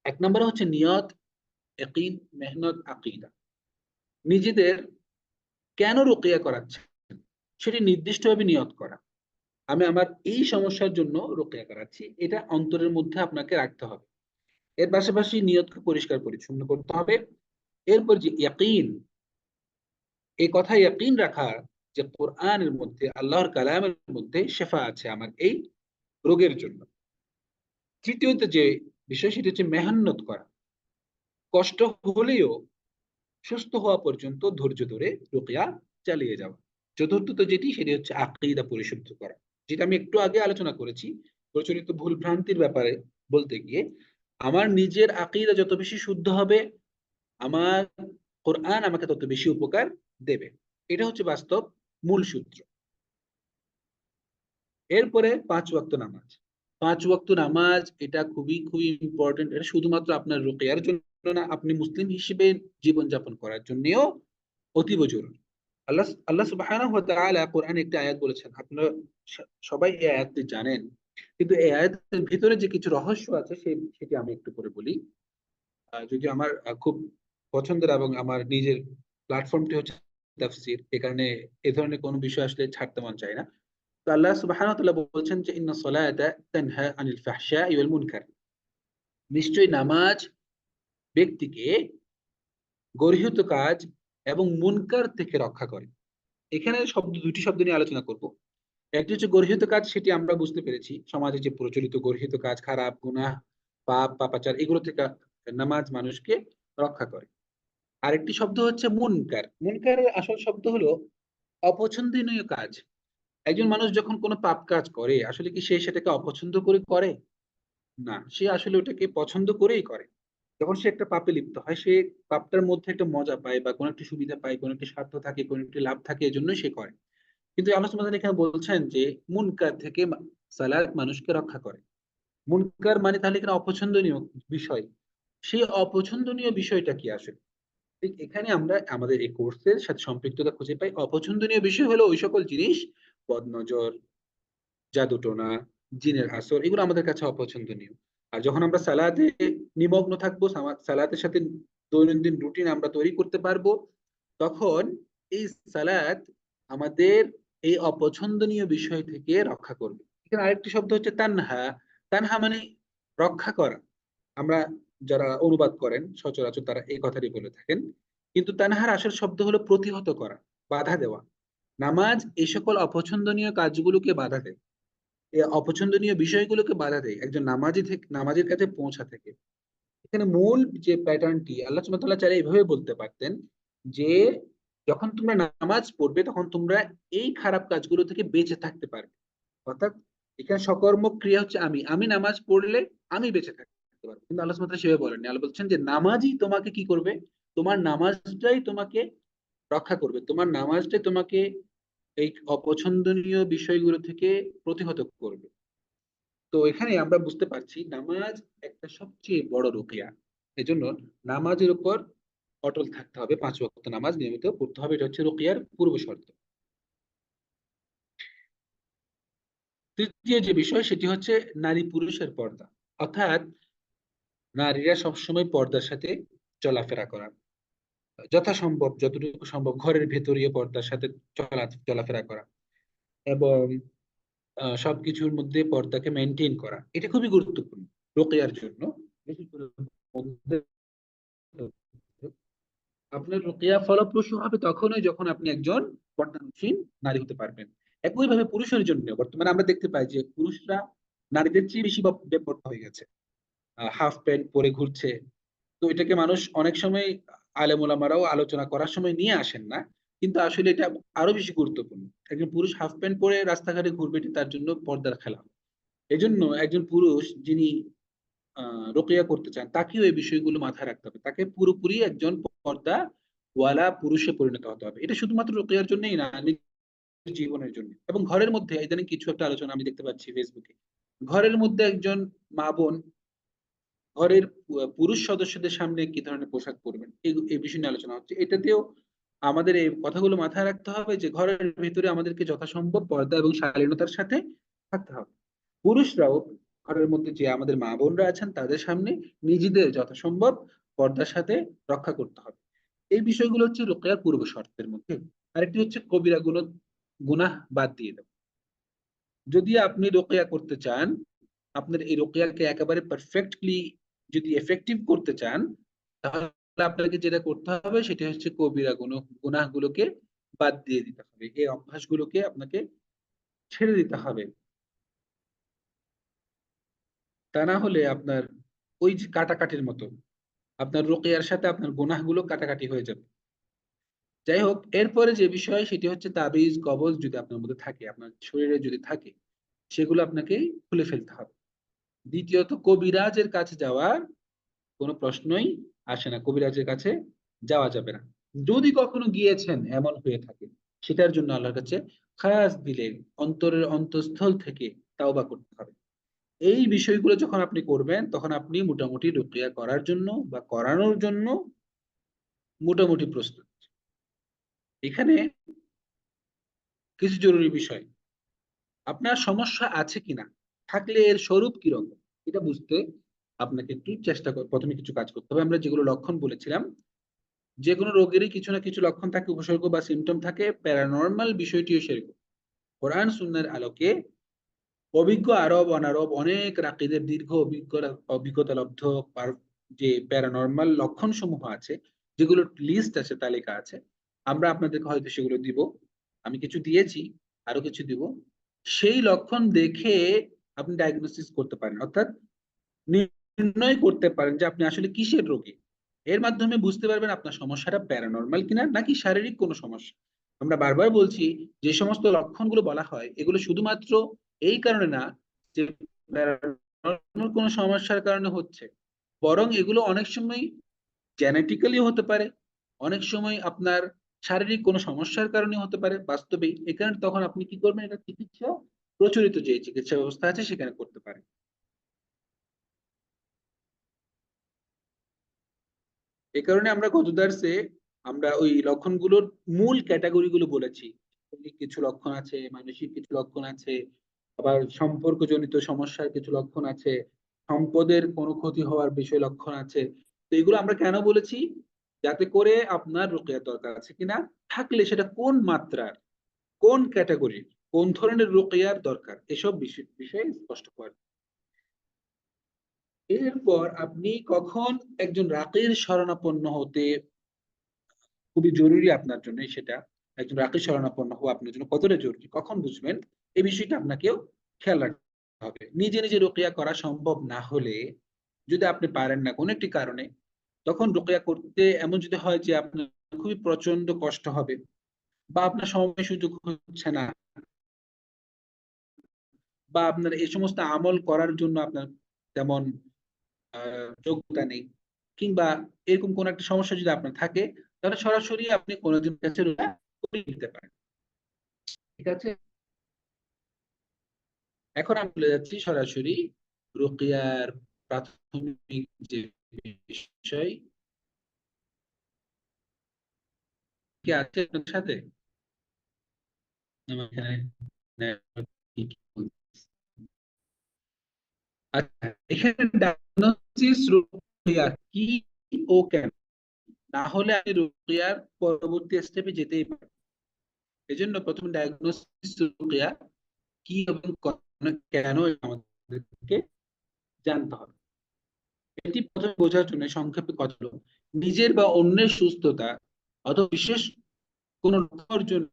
এক নম্বরে হচ্ছে নিয়ত, ইয়াকিন, মেহনত, আকীদা। নিজেদের কেন রুকিয়া করাচ্ছে সেটি নির্দিষ্টভাবে নিয়ত করা। আমি আমার এই সমস্যার জন্য রুকিয়া করাচ্ছি, এটা অন্তরের মধ্যে আপনাকে রাখতে হবে। এর পাশাপাশি নিয়তকে পরিষ্কার পরিচ্ছন্ন করতে হবে। এরপর যে ইয়াকিন, এই কথা ইয়াকিন রাখা যে কোরআনের মধ্যে, আল্লাহর কালামের মধ্যে শেফা আছে আমার এই রোগের জন্য। তৃতীয়ত যে বিষয়, সেটি হচ্ছে মেহনত করা, কষ্ট হলেও সুস্থ হওয়া পর্যন্ত ধৈর্য ধরে রুকিয়া চালিয়ে যাওয়া। চতুর্থত যেটি, সেটি হচ্ছে আকীদা পরিশুদ্ধ করা, যেটা আমি একটু আগে আলোচনা করেছি। প্রচলিত ভুল ভ্রান্তির ব্যাপারে বলতে গিয়ে, আমার নিজের আকীদা যত বেশি শুদ্ধ হবে, আমার কোরআন আমাকে তত বেশি উপকার দেবে। এটা হচ্ছে বাস্তব মূল সূত্র। এরপরে 5 ওয়াক্ত নামাজ। 5 ওয়াক্ত নামাজ এটা খুবই খুবই ইম্পর্টেন্ট। এটা শুধুমাত্র আপনার রুকিয়ার জন্য না, আপনি মুসলিম হিসেবে জীবনযাপন করার জন্যও অতীব জরুরি। আল্লাহ আল্লাহ সুবহানাহু ওয়া তাআলা কোরআনে একটি আয়াত বলেছেন, আপনারা সবাই এই আয়াতটি জানেন, কিন্তু এই আয়াতের ভিতরে যে কিছু রহস্য আছে সেটি আমি একটু করে বলি। যদি আমার খুব পছন্দের এবং আমার নিজের প্ল্যাটফর্মটি হচ্ছে তাফসীর, এই কারণে এই ধরনের কোনো বিষয় আসলে ছাড়তে মন চায় না। তো আল্লাহ সুবহানাহু ওয়া তাআলা বলছেন যে ইন্না সলাতা তানহা আনিল ফাহশাই ওয়াল মুনকার, নিশ্চয়ই নামাজ ব্যক্তিকে গর্হিত কাজ এবং মুনকার থেকে রক্ষা করে। এখানে দুটি শব্দ নিয়ে আলোচনা করব। একটি হচ্ছে গর্হিত কাজ, সেটি আমরা বুঝতে পেরেছি, সমাজে যে প্রচলিত গর্হিত কাজ, খারাপ গুনাহ, পাপ পাপাচার, এগুলো থেকে নামাজ মানুষকে রক্ষা করে। আরেকটি শব্দ হচ্ছে মুনকার। মুনকারের আসল শব্দ হলো অপছন্দনীয় কাজ। একজন মানুষ যখন কোনো পাপ কাজ করে, আসলে কি সে সেটাকে অপছন্দ করে করে? না, সে আসলে ওটাকে পছন্দ করেই করে। যখন সে একটা পাপে লিপ্ত হয়, সে পাপটার মধ্যে একটা মজা পায় বা কোনো একটা সুবিধা পায়, কোনো একটা স্বার্থ থাকে, কোনো একটা লাভ থাকে, এজন্যই সে করে। কিন্তু আল্লাহ সুবহানাহু ওয়া তাআলা এখানে বলছেন যে মুনকার থেকে সালাত মানুষকে রক্ষা করে। মুনকার মানে তাহলে এখানে অপছন্দনীয় বিষয়। সেই অপছন্দনীয় বিষয়টা কি আসলে? ঠিক এখানে আমরা আমাদের এই কোর্সের সাথে সম্পৃক্ততা খুঁজে পাই। অপছন্দনীয় বিষয় হলো ওই সকল জিনিস, বদনজর, জাদুটোনা, জিনের আসর, এগুলো আমাদের কাছে অপছন্দনীয়। আর যখন আমরা সালাতে নিমগ্ন থাকবো, সালাতের সাথে দৈনন্দিন রুটিন আমরা তৈরি করতে পারবো, তখন এই সালাত আমাদের এই অপছন্দনীয় বিষয় থেকে রক্ষা করবে। এখানে আরেকটি শব্দ হচ্ছে তানহা। তানহা মানে রক্ষা করা। আমরা যারা অনুবাদ করেন সচরাচর তারা এই কথাটি বলে থাকেন, কিন্তু তানহার আসল শব্দ হলো প্রতিহত করা, বাধা দেওয়া। নামাজ এই সকল অপছন্দনীয় কাজগুলোকে বাধা দেয়, এই অপছন্দনীয় বিষয়গুলোকে বাধা দেয় একজন নামাজি থেকে, নামাজের কাছে পৌঁছা থেকে। এখানে মূল যে প্যাটার্নটি আল্লাহ সুবহানাহু ওয়া তাআলা চাইলে এইভাবে বলতে পারতেন যে যখন তোমরা নামাজ পড়বে তখন তোমরা এই খারাপ কাজগুলো থেকে বেঁচে থাকতে পারবে। অর্থাৎ এখানে সকর্মক ক্রিয়া হচ্ছে আমি, নামাজ পড়লে আমি বেঁচে থাকতে পারবো। কিন্তু আল্লাহ সুবহানাহু ওয়া তাআলা সেভাবে বলেননি। আল্লাহ বলছেন যে নামাজই তোমাকে কি করবে, তোমার নামাজটাই তোমাকে রক্ষা করবে, তোমার নামাজটাই তোমাকে এই অপছন্দনীয় বিষয়গুলো থেকে প্রতিহত করবে। তো এখানে আমরা বুঝতে পারছি নামাজ একটা সবচেয়ে বড় রুকিয়া। এজন্য নামাজের উপর অটল থাকতে হবে, 5 ওয়াক্ত নামাজ নিয়মিত পড়তে হবে, এটা হচ্ছে রুকিয়ার পূর্ব শর্ত। তৃতীয় যে বিষয় সেটি হচ্ছে নারী পুরুষের পর্দা। অর্থাৎ নারীরা সবসময় পর্দার সাথে চলাফেরা করা, যথাসম্ভব যতটুকু সম্ভব ঘরের ভেতরীয় পর্দার সাথে চলাফেরা করা, এবং সবকিছুর মধ্যে পর্দাকে মেনটেন করা, এটা খুবই গুরুত্বপূর্ণ রোকেয়ার জন্য। বিশেষ করে আপনার রোকেয়া ফলপ্রসূ হবে তখনই যখন আপনি একজন পর্দানশীল নারী হতে পারবেন। একইভাবে পুরুষের জন্য বর্তমানে আমরা দেখতে পাই যে পুরুষরা নারীদের চেয়ে বেশি বেপরোয়া হয়ে গেছে, হাফ প্যান্ট পরে ঘুরছে। তো এটাকে মানুষ অনেক সময়, আলেম ওলামারাও আলোচনা করার সময় নিয়ে আসেন না, কিন্তু আসলে এটা আরো বেশি গুরুত্বপূর্ণ। একজন পুরুষ হাফ প্যান্ট পরে রাস্তাঘাটে ঘুরবে, এটি তার জন্য পর্দার খেলা। এজন্য একজন পুরুষ যিনি রোকেয়া করতে চান তাকেও এই বিষয়গুলো মাথায় রাখতে হবে, তাকে পুরোপুরি একজন পর্দা ওয়ালা পুরুষে পরিণত হতে হবে। এটা শুধুমাত্র রোকেয়ার জন্যই না, নিজের জীবনের জন্য। এবং ঘরের মধ্যে ইদানিং কিছু একটা আলোচনা আমি দেখতে পাচ্ছি ফেসবুকে, ঘরের মধ্যে একজন মা বোন ঘরের পুরুষ সদস্যদের সামনে কি ধরনের পোশাক পরবেন, এই বিষয় নিয়ে আলোচনা হচ্ছে। এটাতেও আমাদের এই কথাগুলো মাথায় রাখতে হবে যে ঘরের ভিতরে আমাদেরকে যথাসম্ভব পর্দা এবং শালীনতার সাথে থাকতে হবে। পুরুষরাও ঘরের মধ্যে যে আমাদের মা বোনরা আছেন তাদের সামনে নিজেদের যথাসম্ভব পর্দার সাথে রক্ষা করতে হবে। এই বিষয়গুলো হচ্ছে রোকেয়ার পূর্ব শর্তের মধ্যে। আরেকটি হচ্ছে কবিরা গুনাহ বাদ দিয়ে দেওয়া। যদি আপনি রোকেয়া করতে চান, আপনার এই রোকেয়াকে একেবারে পারফেক্টলি যদি এফেক্টিভ করতে চান, তাহলে আপনাকে যেটা করতে হবে সেটা হচ্ছে কবিরা গুনাহগুলোকে বাদ দিয়ে দিতে হবে, এই অভ্যাসগুলোকে আপনাকে ছেড়ে দিতে হবে। তা না হলে আপনার ওই যে কাটাকাটির মতো আপনার রোকেয়ার সাথে আপনার গুনাহগুলো কাটাকাটি হয়ে যাবে। যাই হোক, এরপরে যে বিষয় সেটি হচ্ছে তাবিজ কবজ যদি আপনার মধ্যে থাকে, আপনার শরীরে যদি থাকে, সেগুলো আপনাকে খুলে ফেলতে হবে। দ্বিতীয়ত কবিরাজের কাছে যাওয়ার কোনো প্রশ্নই আসে না, কবিরাজের কাছে যাওয়া যাবে না। যদি কখনো গিয়েছেন এমন হয়ে থাকে, সেটার জন্য আল্লাহর কাছে খাস দিলে অন্তরের অন্তঃস্থল থেকে তাওবা করতে হবে। এই বিষয়গুলো যখন আপনি করবেন, তখন আপনি মোটামুটি রুকিয়া করার জন্য বা করানোর জন্য মোটামুটি প্রস্তুত। এখানে কিছু জরুরি বিষয়, আপনার সমস্যা আছে কিনা, থাকলে এর স্বরূপ কিরকম, এটা বুঝতে আপনাকে একটু চেষ্টা কর, প্রথমে কিছু কাজ করতে হবে। আমরা যেগুলো লক্ষণ বলেছিলাম, যে কোনো রোগেরই কিছু না কিছু লক্ষণ থাকে, উপসর্গ বা সিমটম থাকে, প্যারানর্মাল বিষয়টিও সেরকম। কোরআন সুন্নাহর আলোকে অভিজ্ঞ আরব অনারব অনেক রাকিদের দীর্ঘ অভিজ্ঞতা লব্ধ যে প্যারানর্মাল লক্ষণ সমূহ আছে, যেগুলো লিস্ট আছে, তালিকা আছে, আমরা আপনাদেরকে হয়তো সেগুলো দিব। আমি কিছু দিয়েছি, আরো কিছু দিব। সেই লক্ষণ দেখে আপনি ডায়াগনোসিস করতে পারেন, অর্থাৎ নির্ণয় করতে পারেন যে আপনি আসলে কিসের রোগী। এর মাধ্যমে বুঝতে পারবেন আপনার সমস্যাটা প্যারানর্মাল কিনা নাকি শারীরিক কোনো সমস্যা। আমরা বারবার বলছি, যে সমস্ত লক্ষণগুলো বলা হয় এগুলো শুধুমাত্র এই কারণে না যে প্যারানর্মাল কোনো সমস্যার কারণে হচ্ছে, বরং এগুলো অনেক সময় জেনেটিক্যালি হতে পারে, অনেক সময় আপনার শারীরিক কোনো সমস্যার কারণে হতে পারে বাস্তবেই। এ কারণে তখন আপনি কি করবেন, এটা চিকিৎসা, প্রচলিত যে চিকিৎসা ব্যবস্থা আছে সেখানে করতে পারেন। এ কারণে আমরা গত দার্সে আমরা ওই লক্ষণগুলোর মূল ক্যাটাগরি গুলো বলেছি। শারীরিক কিছু লক্ষণ আছে, মানসিক কিছু লক্ষণ আছে, আবার সম্পর্কজনিত সমস্যার কিছু লক্ষণ আছে, সম্পদের কোনো ক্ষতি হওয়ার বিষয় লক্ষণ আছে। তো এগুলো আমরা কেন বলেছি, যাতে করে আপনার রুকিয়ার দরকার আছে কিনা, থাকলে সেটা কোন মাত্রার, কোন ক্যাটাগরির, কোন ধরনের রুকিয়ার দরকার, এসব বিষয়ে স্পষ্ট করা। এরপর আপনি কখন একজন রাকির শরণাপন্ন হতে খুবই জরুরি আপনার জন্য, সেটা একজন রাকেশ শরণাপন্ন হওয়া আপনার জন্য কতটা জরুরি, কখন বুঝবেন, এই বিষয়টা আপনাকেও খেয়াল রাখতে হবে। নিজে নিজে রুকিয়া করা সম্ভব না হলে, যদি আপনি পারেন না কোনো একটি কারণে, তখন রুকিয়া করতে এমন যদি হয় যে আপনার খুবই প্রচন্ড কষ্ট হবে, বা আপনার সময় সুযোগ হচ্ছে না, বা আপনার এই সমস্ত আমল করার জন্য আপনার তেমন যোগ্যতা নেই, কিংবা এরকম কোন একটা সমস্যা যদি আপনার থাকে, তাহলে সরাসরি আপনি কোনোদিন কাছে রুকিয়া করে নিতে পারেন। ঠিক আছে, এখন আমি বলে যাচ্ছি সরাসরি রুকিয়ার প্রাথমিক যে বিষয়। কি আছে আপনার সাথে? আমার এখানে আচ্ছা, এখানে ডায়াগনোসিস রুকিয়া কি ও কেন, না হলে আমি রুকিয়ার পরবর্তী স্টেপে যেতেই পারি। এই জন্য প্রথম ডায়াগনোসিস রুকিয়া কি এবং কেন আমাদেরকে জানতে হবে। এটি প্রথমে বোঝার জন্য সংক্ষেপে কথা হলো, নিজের বা অন্যের সুস্থতা অথবা বিশেষ কোন লক্ষ্যের জন্য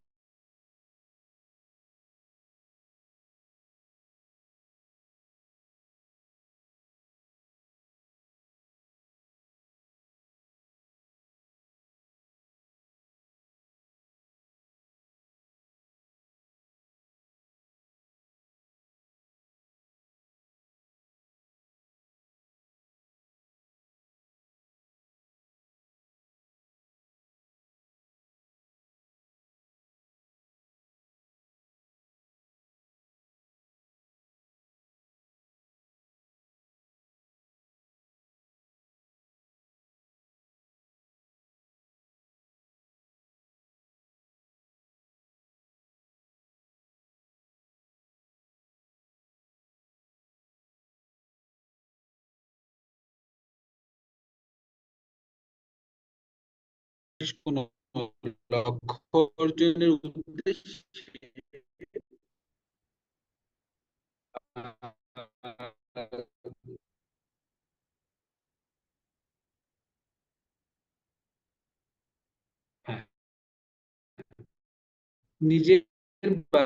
কোন লক্ষ্য অর্জনের উদ্দেশ্যে হ্যাঁ, নিজের বা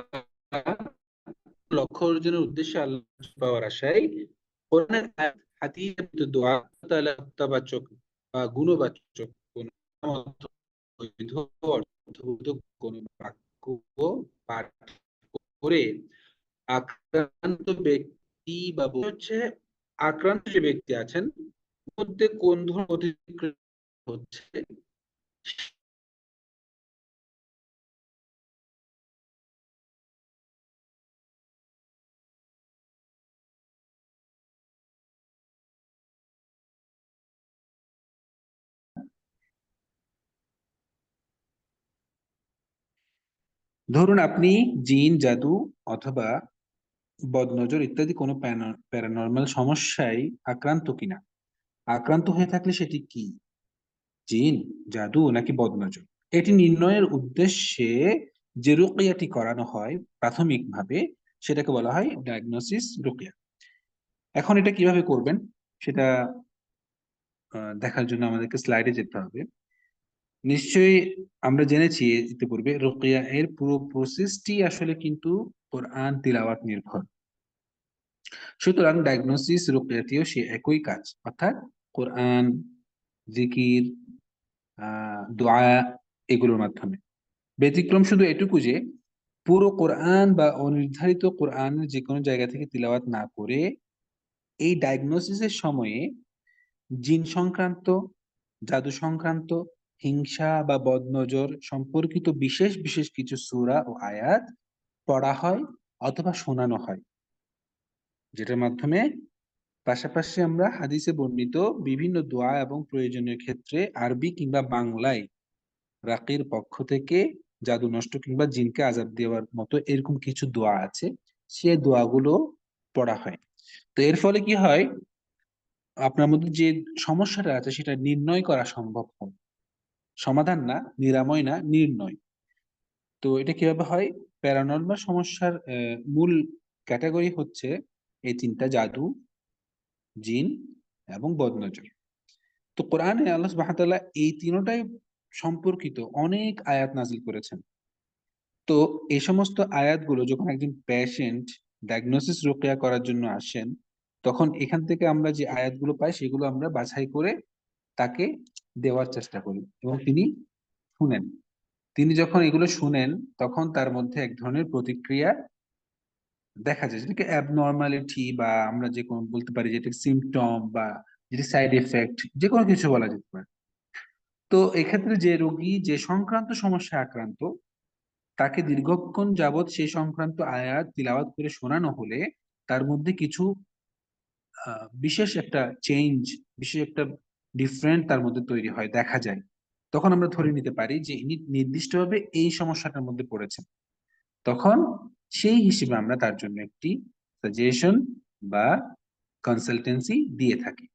লক্ষ্য অর্জনের উদ্দেশ্যে আল্লাহ পাওয়ার আশায় কোরআনের আয়াত, হাদিস, দোয়া তাআলা অর্থবাচক বা গুণবাচক কোন বৈধ অর্থবোধক কোন বাক্য পাঠ করে আক্রান্ত ব্যক্তি বা হচ্ছে আক্রান্ত যে ব্যক্তি আছেন মধ্যে কোন ধরনের প্রতিক্রিয়া হচ্ছে ধরুন আপনি জিন, জাদু অথবা বদনজর ইত্যাদি কোনো প্যারানর্মাল সমস্যায় আক্রান্ত কিনা। আক্রান্ত হয়ে থাকলে সেটি কি, জিন, জাদু নাকি বদনজর, এটি নির্ণয়ের উদ্দেশ্যে যে রুকিয়াটি করানো হয় প্রাথমিকভাবে, সেটাকে বলা হয় ডায়াগনোসিস রুকিয়া। এখন এটা কিভাবে করবেন সেটা দেখার জন্য আমাদেরকে স্লাইডে যেতে হবে। নিশ্চয়ই আমরা জেনেছি ইতিপূর্বে, রুকিয়া এর পুরো প্রসেসটি আসলে কিন্তু কোরআন তিলাওয়াত নির্ভর। সুতরাং ডায়াগনোসিস রুকিয়াটিও সে একই কাজ, অর্থাৎ কোরআন, জিকির, দোয়া, এগুলোর মাধ্যমে। ব্যতিক্রম শুধু এটুকু যে পুরো কোরআন বা অনির্ধারিত কোরআনের যে কোনো জায়গা থেকে তিলাওয়াত না করে এই ডায়াগনোসিসের সময়ে জিন সংক্রান্ত, জাদু সংক্রান্ত, হিংসা বা বদনজর সম্পর্কিত বিশেষ বিশেষ কিছু সূরা ও আয়াত পড়া হয় অথবা শোনানো হয়, যেটার মাধ্যমে পাশাপাশি আমরা হাদিসে বর্ণিত বিভিন্ন দোয়া এবং প্রয়োজনীয় ক্ষেত্রে আরবি কিংবা বাংলায় রাকির পক্ষ থেকে জাদু নষ্ট কিংবা জিনকে আযাব দেওয়ার মতো এরকম কিছু দোয়া আছে, সে দোয়াগুলো পড়া হয়। তো এর ফলে কি হয়, আপনার মধ্যে যে সমস্যাটা আছে সেটা নির্ণয় করা সম্ভব হয়। সমাধান না, নিরাময় না, নির্ণয়। তো এটা কিভাবে হয়, প্যারানর্মাল সমস্যার মূল ক্যাটাগরি হচ্ছে এই তিনটা: জাদু, জিন এবং বদনজর। তো কোরআনে আল্লাহ সুবহানাহু ওয়া তাআলা এই তিনটাই সম্পর্কিত অনেক আয়াত নাজিল করেছেন। তো এই সমস্ত আয়াতগুলো যখন একজন পেশেন্ট ডায়াগনোসিস রোকেয়া করার জন্য আসেন, তখন এখান থেকে আমরা যে আয়াতগুলো পাই সেগুলো আমরা বাছাই করে তাকে দেওয়ার চেষ্টা করি এবং তিনি শুনেন। তিনি যখন এগুলো শুনেন তখন তার মধ্যে এক ধরনের প্রতিক্রিয়া দেখা যায়, যেটাকে অ্যাবনর্মালিটি বা আমরা যে কোনো বলতে পারি যেটা সিমটম বা যেটা সাইড এফেক্ট, যে কোনো কিছু বলা যেতে পারে। তো এক্ষেত্রে যে রোগী যে সংক্রান্ত সমস্যায় আক্রান্ত, তাকে দীর্ঘক্ষণ যাবৎ সেই সংক্রান্ত আয়াত তিলাওয়াত করে শোনানো হলে তার মধ্যে কিছু বিশেষ একটা চেঞ্জ, বিশেষ একটা ডিফারেন্ট তার মধ্যে তৈরি হয়, দেখা যায়। তখন আমরা ধরে নিতে পারি যে ইনি নির্দিষ্টভাবে এই সমস্যাটার মধ্যে পড়েছেন। তখন সেই হিসেবে আমরা তার জন্য একটি সাজেশন বা কনসালটেন্সি দিয়ে থাকি।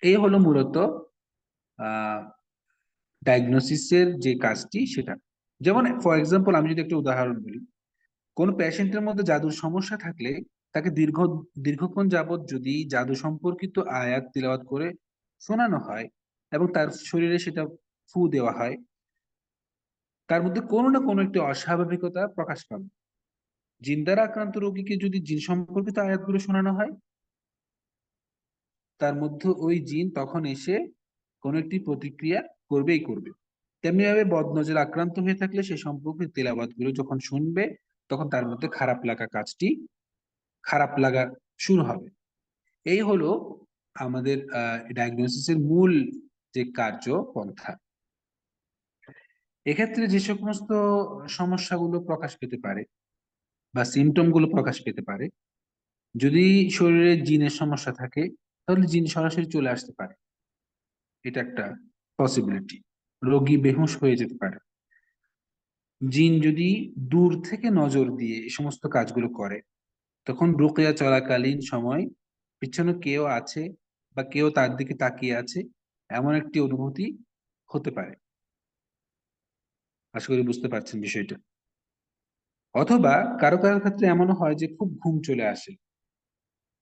এই হলো মূলত আহ ডায়াগনোসিসের যে কাজটি সেটা। যেমন ফর এক্সাম্পল আমি যদি একটা উদাহরণ বলি, কোন পেশেন্টের মধ্যে জাদুর সমস্যা থাকলে তাকে দীর্ঘক্ষণ যাবত যদি জাদু সম্পর্কিত আয়াত তিলাওয়াত করে শোনানো হয় এবং তার শরীরে সেটা ফু দেওয়া হয়, তার মধ্যে কোনো না কোনো একটি অস্বাভাবিকতা প্রকাশ পাবে। জিন দ্বারা আক্রান্ত রোগীকে যদি জিন সম্পর্কিত আয়াতগুলো শোনানো হয়, তার মধ্যে ওই জিন তখন এসে কোনো একটি প্রতিক্রিয়া করবেই করবে। তেমনি ভাবে বদনজর আক্রান্ত হয়ে থাকলে সে সম্পর্কে তেলাওয়াত গুলো যখন শুনবে, তখন তার মধ্যে খারাপ লাগা শুরু হবে। এই হলো আমাদের ডায়াগনোসিসের মূল যে কার্য পন্থা। এক্ষেত্রে যে সমস্ত সমস্যাগুলো প্রকাশ পেতে পারে বা সিমটম গুলো প্রকাশ পেতে পারে, যদি শরীরে জিনের সমস্যা থাকে তাহলে জিন সরাসরি চলে আসতে পারে, এটা একটা পসিবিলিটি। রোগী বেহুঁশ হয়ে যেতে পারে। জিন যদি দূর থেকে নজর দিয়ে এই সমস্ত কাজগুলো করে, তখন রুকিয়া চলাকালীন সময় পিছনে কেউ আছে বা কেউ তার দিকে তাকিয়ে আছে, এমন একটি অনুভূতি হতে পারে। আশা করি বুঝতে পারছেন বিষয়টা। অথবা কারো কারো ক্ষেত্রে এমনও হয় যে খুব ঘুম চলে আসে।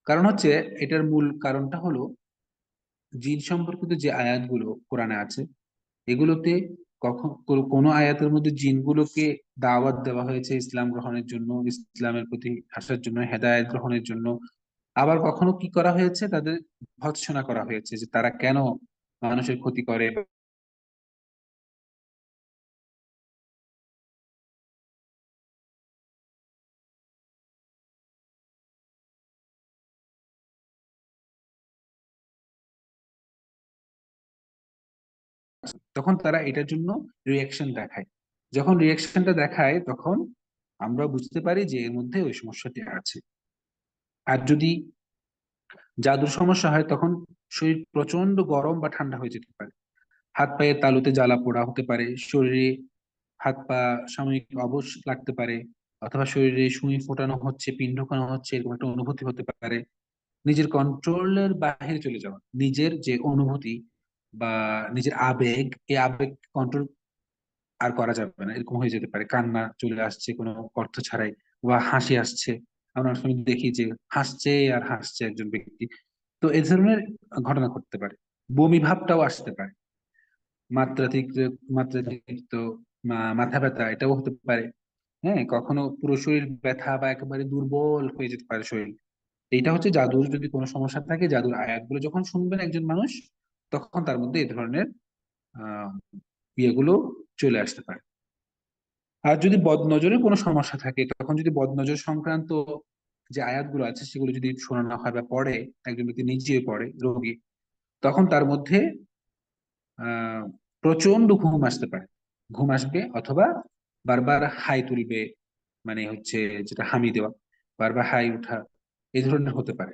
কারণ হচ্ছে, এটার মূল কারণটা হলো জিন সম্পর্কিত যে আয়াতগুলো কোরআনে আছে, এগুলোতে কখন কোনো আয়াতের মধ্যে জিনগুলোকে দাওয়াত দেওয়া হয়েছে ইসলাম গ্রহণের জন্য, ইসলামের প্রতি আসার জন্য, হেদায়েত গ্রহণের জন্য। আবার কখনো কি করা হয়েছে, তাদের ভৎসনা করা হয়েছে যে তারা কেন মানুষের ক্ষতি করে। তখন তারা এটার জন্য রিয়াকশন দেখায়। যখন রিয়াকশনটা দেখায় তখন আমরা বুঝতে পারি যে এর মধ্যে ওই সমস্যাটি আছে। আর যদি জাদুর সমস্যা হয়, তখন শরীর প্রচন্ড গরম বা ঠান্ডা হয়ে যেতে পারে, হাত পায়ের তালুতে জ্বালা পোড়া হতে পারে, শরীরে হাত পা সাময়িক অবশ লাগতে পারে, অথবা শরীরে সুই ফোটানো হচ্ছে, পিন ঢোকানো হচ্ছে, এরকম একটা অনুভূতি হতে পারে। নিজের কন্ট্রোলের বাইরে চলে যাওয়া, নিজের যে অনুভূতি বা নিজের আবেগ, এই আবেগ কন্ট্রোল আর করা যাবে না, এরকম হয়ে যেতে পারে। কান্না চলে আসছে কোনো অর্থ ছাড়াই, বা হাসি আসছে। আমরা অনেক সময় দেখি যে হাসছে আর হাসছে একজন ব্যক্তি। তো এই ধরনের ঘটনা ঘটতে পারে। বমি ভাবটাও আসতে পারে। মাত্রাতিরিক্ত মাত্রাতিরিক্ত মাথা ব্যথা এটাও হতে পারে। হ্যাঁ, কখনো পুরো শরীর ব্যথা বা একেবারে দুর্বল হয়ে যেতে পারে শরীর। এইটা হচ্ছে জাদুর যদি কোনো সমস্যা থাকে, জাদুর আয়াতগুলো যখন শুনবেন একজন মানুষ, তখন তার মধ্যে এই ধরনের আহ ইয়েগুলো চলে আসতে পারে। আর যদি বদনজরের কোনো সমস্যা থাকে, তখন যদি বদনজর সংক্রান্ত যে আয়াতগুলো আছে সেগুলো যদি শোনানো হয় বা পড়ে, একজন ব্যক্তি নিজে পড়ে রোগী, তখন তার মধ্যে আহ প্রচন্ড ঘুম আসতে পারে। ঘুম আসবে, অথবা বারবার হাই তুলবে, মানে হচ্ছে যেটা হামি দেওয়া, বারবার হাই উঠা, এই ধরনের হতে পারে।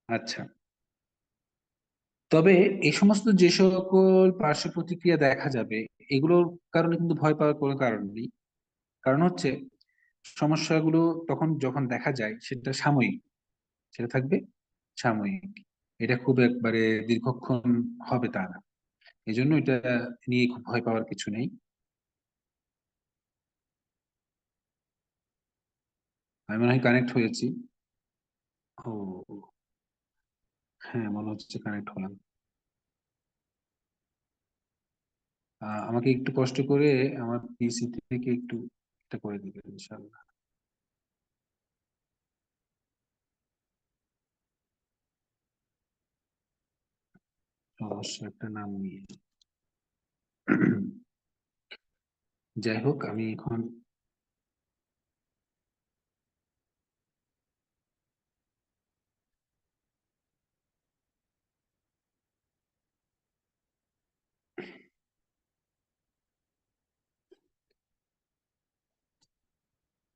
আচ্ছা, তবে এই সমস্ত যে সকল পার্শ্ব প্রতিক্রিয়া দেখা যাবে, এগুলোর কারণে কিন্তু ভয় পাওয়ার কোনো কারণ নেই। কারণ হচ্ছে সমস্যাগুলো তখন যখন দেখা যায় সেটা সাময়িক, সেটা থাকবে সাময়িক। এটা খুব একবারে দীর্ঘক্ষণ হবে তা না। এই জন্য এটা নিয়ে খুব ভয় পাওয়ার কিছু নেই। আমি মনে হয় কানেক্ট হয়েছি। ও, হ্যাঁ, মনে হচ্ছে কানেক্ট হলাম। আমাকে একটু কষ্ট করে আমার পিসি থেকে একটু এটা করে দিবেন ইনশাআল্লাহ। অবশ্যই একটা নাম নিয়ে। যাই হোক, আমি এখন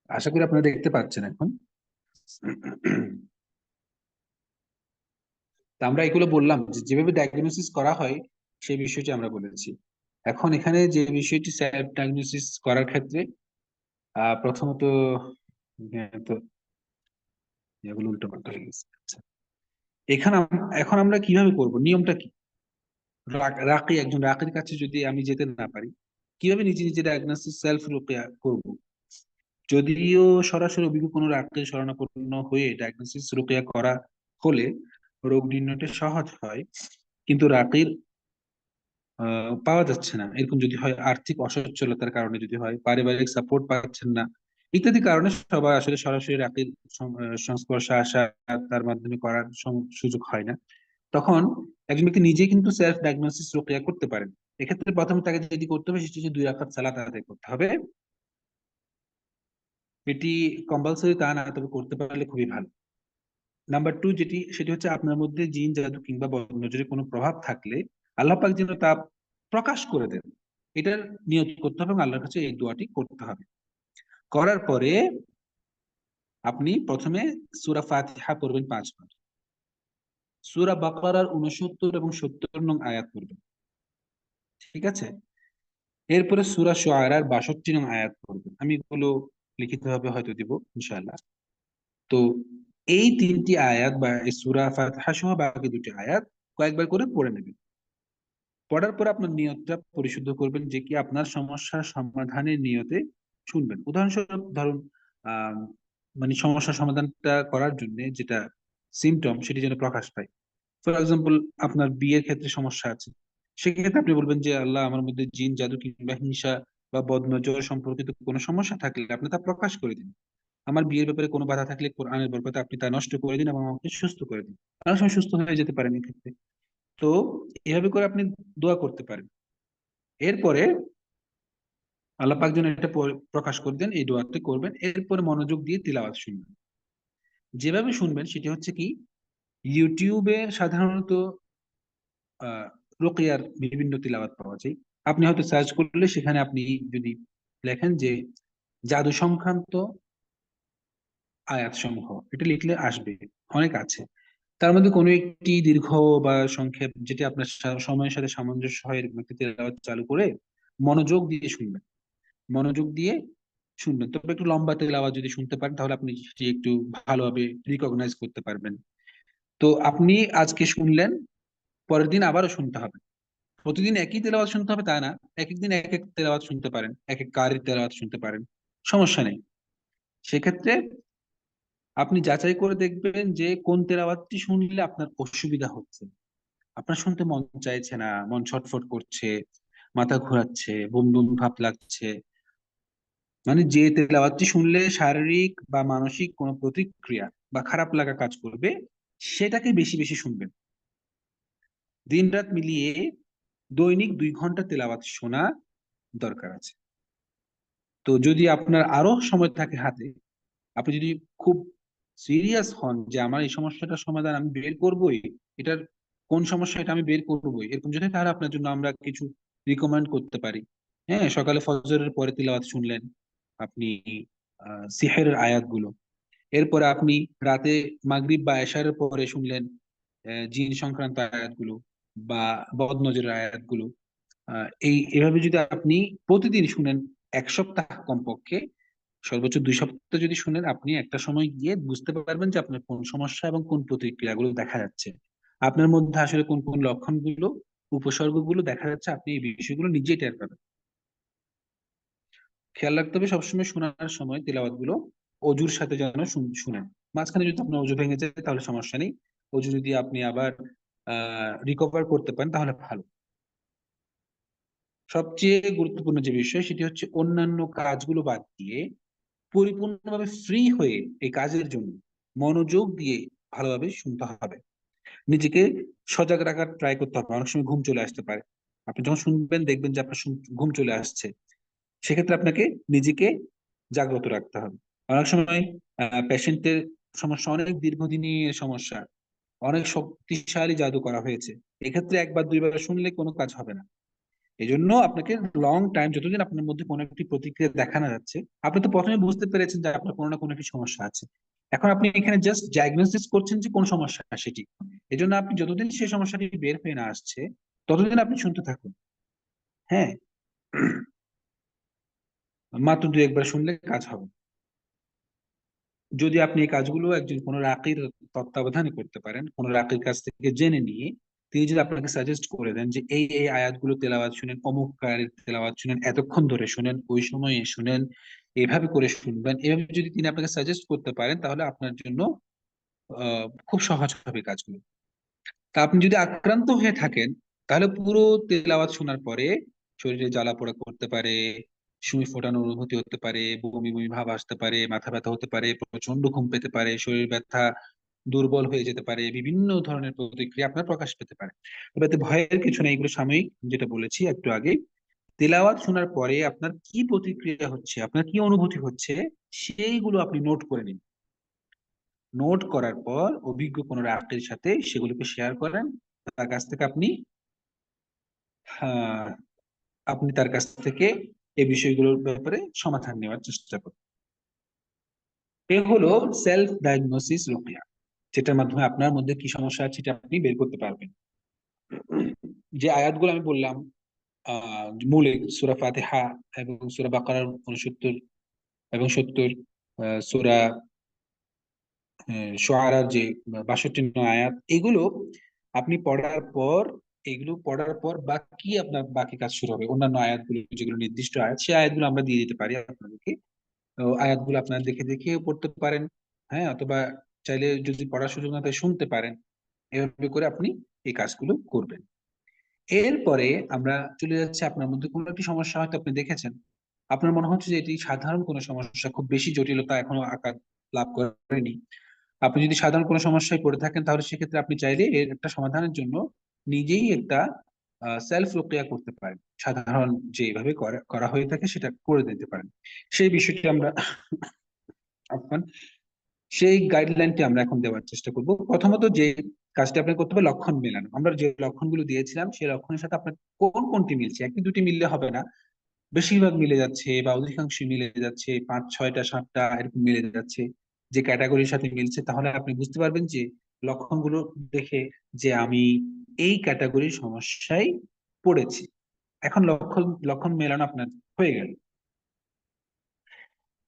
আশা করি আপনারা দেখতে পাচ্ছেন এখন। তা আমরা এগুলো বললাম যে যেভাবে ডায়াগনোসিস করা হয় সেই বিষয়টি আমরা বলেছি। এখন এখানে যে বিষয়টি সেলফ ডায়াগনোসিস করার ক্ষেত্রে প্রথমত, হ্যাঁ, তো এগুলো উল্টো পাল্টা হয়ে গেছে। আচ্ছা, এখন আমরা কিভাবে করব, নিয়মটা কি? রাকি, একজন রাকির কাছে যদি আমি যেতে না পারি, কিভাবে নিজে নিজে ডায়াগনোসিস সেলফ রুকিয়া করব? যদিও সরাসরি অভিজ্ঞ কোনো রাকির শরণাপন্ন হয়ে ডায়াগনোসিস রুকিয়া করা হলে রোগ নির্ণয়টা সহজ হয়, কিন্তু রাকির পাওয়া যাচ্ছে না, এরকম যদি হয়, আর্থিক অসচ্ছলতার কারণে যদি হয়, পারিবারিক সাপোর্ট পাচ্ছেন না, ইত্যাদি কারণে সবাই আসলে সরাসরি রাকির সংস্পর্শে আসা, তার মাধ্যমে করার সুযোগ হয় না। তখন একজন ব্যক্তি নিজেই কিন্তু সেলফ ডায়াগনোসিস প্রক্রিয়া করতে পারেন। এক্ষেত্রে প্রথমে তাকে যেটি করতে হবে সেটি হচ্ছে 2 রাকাত সালাত আদায় করতে হবে। এটি কম্পালসরি তা না, তবে করতে পারলে খুবই ভালো। নাম্বার টু যেটি, সেটি হচ্ছে আপনার মধ্যে জিন জাদু কিংবা বদনজরের কোনো প্রভাব থাকলে আল্লাহ পাক যেন তা প্রকাশ করে দেন, এটার নিয়ত করতে হবে এবং আল্লাহর কাছে এই দোয়াটি করতে হবে। করার পরে আপনি প্রথমে সূরা ফাতিহা পড়বেন 5 বার। সূরা বাকারার 69 এবং 70 নং আয়াত পড়বেন। ঠিক আছে? এরপরে সূরা শুআরার 62 নং আয়াত পড়বেন। আমি এগুলো লিখিতভাবে হয়তো দিব ইনশাআল্লাহ। তো এই 3টি আয়াত বা এই সূরা ফাতিহা সহ বাকি 2টি আয়াত কয়েকবার করে পড়ে নেবেন। পড়ার পর আপনার নিয়তটা পরিশুদ্ধ করবেন, যে কি আপনার সমস্যার সমাধানের নিয়তে শুনবেন। উদাহরণস্বরূপ ধরুন, আহ মানে সমস্যার সমাধানটা করার জন্য যেটা সিমটম সেটি যেন প্রকাশ পায়। ফর এক্সাম্পল, আপনার বিয়ের ক্ষেত্রে সমস্যা আছে, সেক্ষেত্রে আপনি বলবেন যে আল্লাহ, আমার মধ্যে জিন জাদু কিংবা হিংসা বা বদনজর সম্পর্কিত কোনো সমস্যা থাকলে আপনি তা প্রকাশ করে দিন। আমার বিয়ের ব্যাপারে কোনো বাধা থাকলে কোরআনের বরকতে আপনি তা নষ্ট করে দিন এবং আমাকে সুস্থ করে দিন। অনেক সময় সুস্থ হয়ে যেতে পারেন এক্ষেত্রে। তো এভাবে করে আপনি দোয়া করতে পারেন। এরপরে আল্লাহ পাক যেন এটা প্রকাশ করে দেন, এই দোয়াটি করবেন। এরপরে মনোযোগ দিয়ে তিলাওয়াত শুনবেন। যেভাবে শুনবেন সেটি হচ্ছে কি, ইউটিউবে সাধারণত আহ রোকেয়ার বিভিন্ন তিলাওয়াত পাওয়া যায়। আপনি হয়তো সার্চ করলে সেখানে আপনি যদি লেখেন যে জাদু সংক্রান্ত আয়াত সমূহ, এটা লিখলে আসবে, অনেক আছে। তার মধ্যে কোনো একটি দীর্ঘ বা সংক্ষেপ, যেটি আপনার সময়ের সাথে সামঞ্জস্য হয়, এরকম একটি তেলাওয়াত চালু করে মনোযোগ দিয়ে শুনবেন। মনোযোগ দিয়ে শুনবেন, তবে একটু লম্বা তেলাওয়াত যদি শুনতে পারেন তাহলে আপনি সেটি একটু ভালোভাবে রিকগনাইজ করতে পারবেন। তো আপনি আজকে শুনলেন, পরের দিন আবারও শুনতে হবে। প্রতিদিন একই তেলাওয়াত শুনতে হবে তা না, এক এক দিন এক এক তেলাওয়াত শুনতে পারেন, এক এক কারির তেলাওয়াত শুনতে পারেন, সমস্যা নেই। সেক্ষেত্রে আপনি যাচাই করে দেখবেন যে কোন তেলাওয়াতটি শুনলে আপনার অসুবিধা হচ্ছে, আপনার শুনতে মন চাইছে না, মন ছটফট করছে, মাথা ঘোরাচ্ছে, বুম বুম ভাব লাগছে, মানে যে তেলাওয়াতটি শুনলে শারীরিক বা মানসিক কোনো প্রতিক্রিয়া বা খারাপ লাগা কাজ করবে, সেটাকে বেশি বেশি শুনবেন। দিন রাত মিলিয়ে দৈনিক 2 ঘন্টা তেলাওয়াত শোনা দরকার আছে। তো যদি আপনার আরো সময় থাকে হাতে, আপনি যদি খুব সিরিয়াস হন যে আমার এই সমস্যাটার সমাধান আমি বের করবোই, এটার কোন সমস্যা এটা আমি বের করবোই, এরকম যদি, তাহলে আপনার জন্য আমরা কিছু রিকমেন্ড করতে পারি। হ্যাঁ, সকালে ফজরের পরে তিলাওয়াত শুনলেন আপনি সিহেরের আয়াতগুলো। এরপরে আপনি রাতে মাগরিব বা এশারের পরে শুনলেন জিন সংক্রান্ত আয়াতগুলো বা বদনজরের আয়াতগুলো। এই এভাবে যদি আপনি প্রতিদিন শুনেন, 1 সপ্তাহ কমপক্ষে, সর্বোচ্চ 2 সপ্তাহ যদি শুনেন, আপনি একটা সময় গিয়ে বুঝতে পারবেন যে আপনার কোন সমস্যা এবং কোন প্রতিক্রিয়াগুলো দেখা যাচ্ছে, আপনার মধ্যে আসলে কোন কোন লক্ষণগুলো, উপসর্গগুলো দেখা যাচ্ছে, আপনি এই বিষয়গুলো নিজেই টের পাবেন। খেয়াল রাখতে হবে সবসময় শোনার সময় তেলাওয়াত গুলো অজুর সাথে যেন শুনেন। মাঝখানে যদি আপনার অজু ভেঙে যায় তাহলে সমস্যা নেই, অজু যদি আপনি আবার রিকভার করতে পারেন তাহলে ভালো। সবচেয়ে গুরুত্বপূর্ণ যে বিষয় সেটি হচ্ছে অন্যান্য কাজগুলো বাদ দিয়ে পরিপূর্ণভাবে ফ্রি হয়ে এই কাজের জন্য মনোযোগ দিয়ে ভালোভাবে শুনতে হবে। নিজেকে সজাগ রাখার ট্রাই করতে হবে, অনেক সময় ঘুম চলে আসতে পারে। আপনি যখন শুনবেন দেখবেন যে আপনার ঘুম চলে আসছে, সেক্ষেত্রে আপনাকে নিজেকে জাগ্রত রাখতে হবে। অনেক সময় পেশেন্টের সমস্যা অনেক দীর্ঘদিনের সমস্যা, অনেক শক্তিশালী জাদু করা হয়েছে, এক্ষেত্রে একবার দুইবার শুনলে কোনো কাজ হবে না। এই জন্য আপনাকে লং টাইম, যতদিন আপনার মধ্যে কোনো একটি প্রতিক্রিয়া দেখানো যাচ্ছে, আপনি তো প্রথমে বুঝতে পেরেছেন যে আপনার কোনো না কোনো একটি সমস্যা আছে, এখন আপনি এখানে জাস্ট ডায়াগনোসিস করছেন যে কোন সমস্যা সেটি। এই জন্য আপনি যতদিন সেই সমস্যাটি বের হয়ে না আসছে, ততদিন আপনি শুনতে থাকুন। হ্যাঁ, মাত্র 2-1 বার শুনলে কাজ হবে। যদি আপনি এই কাজগুলো একজন কোনো রাকির তত্ত্বাবধানে করতে পারেন, কোনো রাকির কাছ থেকে জেনে নিয়ে, তিনি যদি আপনাকে সাজেস্ট করে দেন যে এই এই আয়াতগুলো তেলাওয়াত শুনেন, অমুক কারির তেলাওয়াত শুনেন, এতক্ষণ ধরে শুনেন, ওই সময়ে শুনেন, এভাবে করে শুনবেন, এভাবে যদি তিনি আপনাকে সাজেস্ট করতে পারেন তাহলে আপনার জন্য খুব সহজ হবে কাজগুলো। তা আপনি যদি আক্রান্ত হয়ে থাকেন, তাহলে পুরো তেলাওয়াত শোনার পরে শরীরে জ্বালা পোড়া করতে পারে, সুই ফোটানোর অনুভূতি হতে পারে, বমি বমি ভাব আসতে পারে, মাথা ব্যথা হতে পারে, প্রচন্ড ঘুম পেতে পারে, শরীর ব্যথা, দুর্বল হয়ে যেতে পারে, বিভিন্ন ধরনের প্রতিক্রিয়া আপনার প্রকাশ পেতে পারে। তবে এতে ভয়ের কিছু নেই, এগুলো সাময়িক, যেটা বলেছি একটু আগে। তেলাওয়াত শোনার পরে আপনার কি প্রতিক্রিয়া হচ্ছে, আপনার কি অনুভূতি হচ্ছে, সেইগুলো আপনি নোট করে নিন। নোট করার পর অভিজ্ঞ কোনো রাকের সাথে সেগুলোকে শেয়ার করেন, তার কাছ থেকে আহ, আপনি তার কাছ থেকে এই বিষয়গুলোর ব্যাপারে সমাধান নেওয়ার চেষ্টা করুন। এ হলো সেলফ ডায়াগনোসিস রুকিয়া, যেটার মাধ্যমে আপনার মধ্যে কি সমস্যা আছে সেটা আপনি বের করতে পারবেন। যে আয়াতগুলো আমি বললাম, মূলে সূরা ফাতিহা এবং সূরা বাকারার 69 এবং 70, সূরা শুআরার যে 62 আয়াত, এগুলো আপনি পড়ার পর, এগুলো পড়ার পর বাকি আপনার বাকি কাজ শুরু হবে। অন্যান্য আয়াতগুলো, যেগুলো নির্দিষ্ট আয়াত, সেই আয়াতগুলো আমরা দিয়ে দিতে পারি আপনাদেরকে। তো আয়াতগুলো আপনারা দেখে দেখে পড়তে পারেন। হ্যাঁ, অথবা চাইলে যদি পড়ার সুযোগ না থাকে শুনতে পারেন। এভাবে করে আপনি এই কাজগুলো করবেন। এরপরে আমরা চলে যাচ্ছি, আপনার মধ্যে কোনো একটি সমস্যা হয়তো আপনি দেখেছেন, আপনার মনে হচ্ছে যে এটি সাধারণ কোনো সমস্যা, খুব বেশি জটিলতা এখনো আকার লাভ করেনি। আপনি যদি সাধারণ কোনো সমস্যায় পড়ে থাকেন তাহলে সেক্ষেত্রে আপনি চাইলে এর একটা সমাধানের জন্য নিজেই একটা সেলফ রুকিয়া করতে পারেন। সাধারণ যেভাবে করা করা হয়ে থাকে সেটা করে দিতে পারেন। সেই বিষয়টি আমরা আপনার সেই গাইডলাইনটি আমরা এখন দেওয়ার চেষ্টা করব। প্রথমত যে কাজটি আপনাকে করতে হবে, লক্ষণ মেলানো। আমরা যে লক্ষণগুলো দিয়েছিলাম সেই লক্ষণের সাথে আপনার কোন কোনটি মিলছে, একটি দুটি মিললে হবে না, বেশিরভাগ মিলে যাচ্ছে বা অধিকাংশ মিলে যাচ্ছে, 5, 6টা, 7টা এরকম মিলে যাচ্ছে, যে ক্যাটাগরির সাথে মিলছে, তাহলে আপনি বুঝতে পারবেন যে লক্ষণগুলো দেখে যে আমি এই ক্যাটাগরির সমস্যায় পড়েছি। এখন লক্ষণ লক্ষণ মেলানো আপনার হয়ে গেল।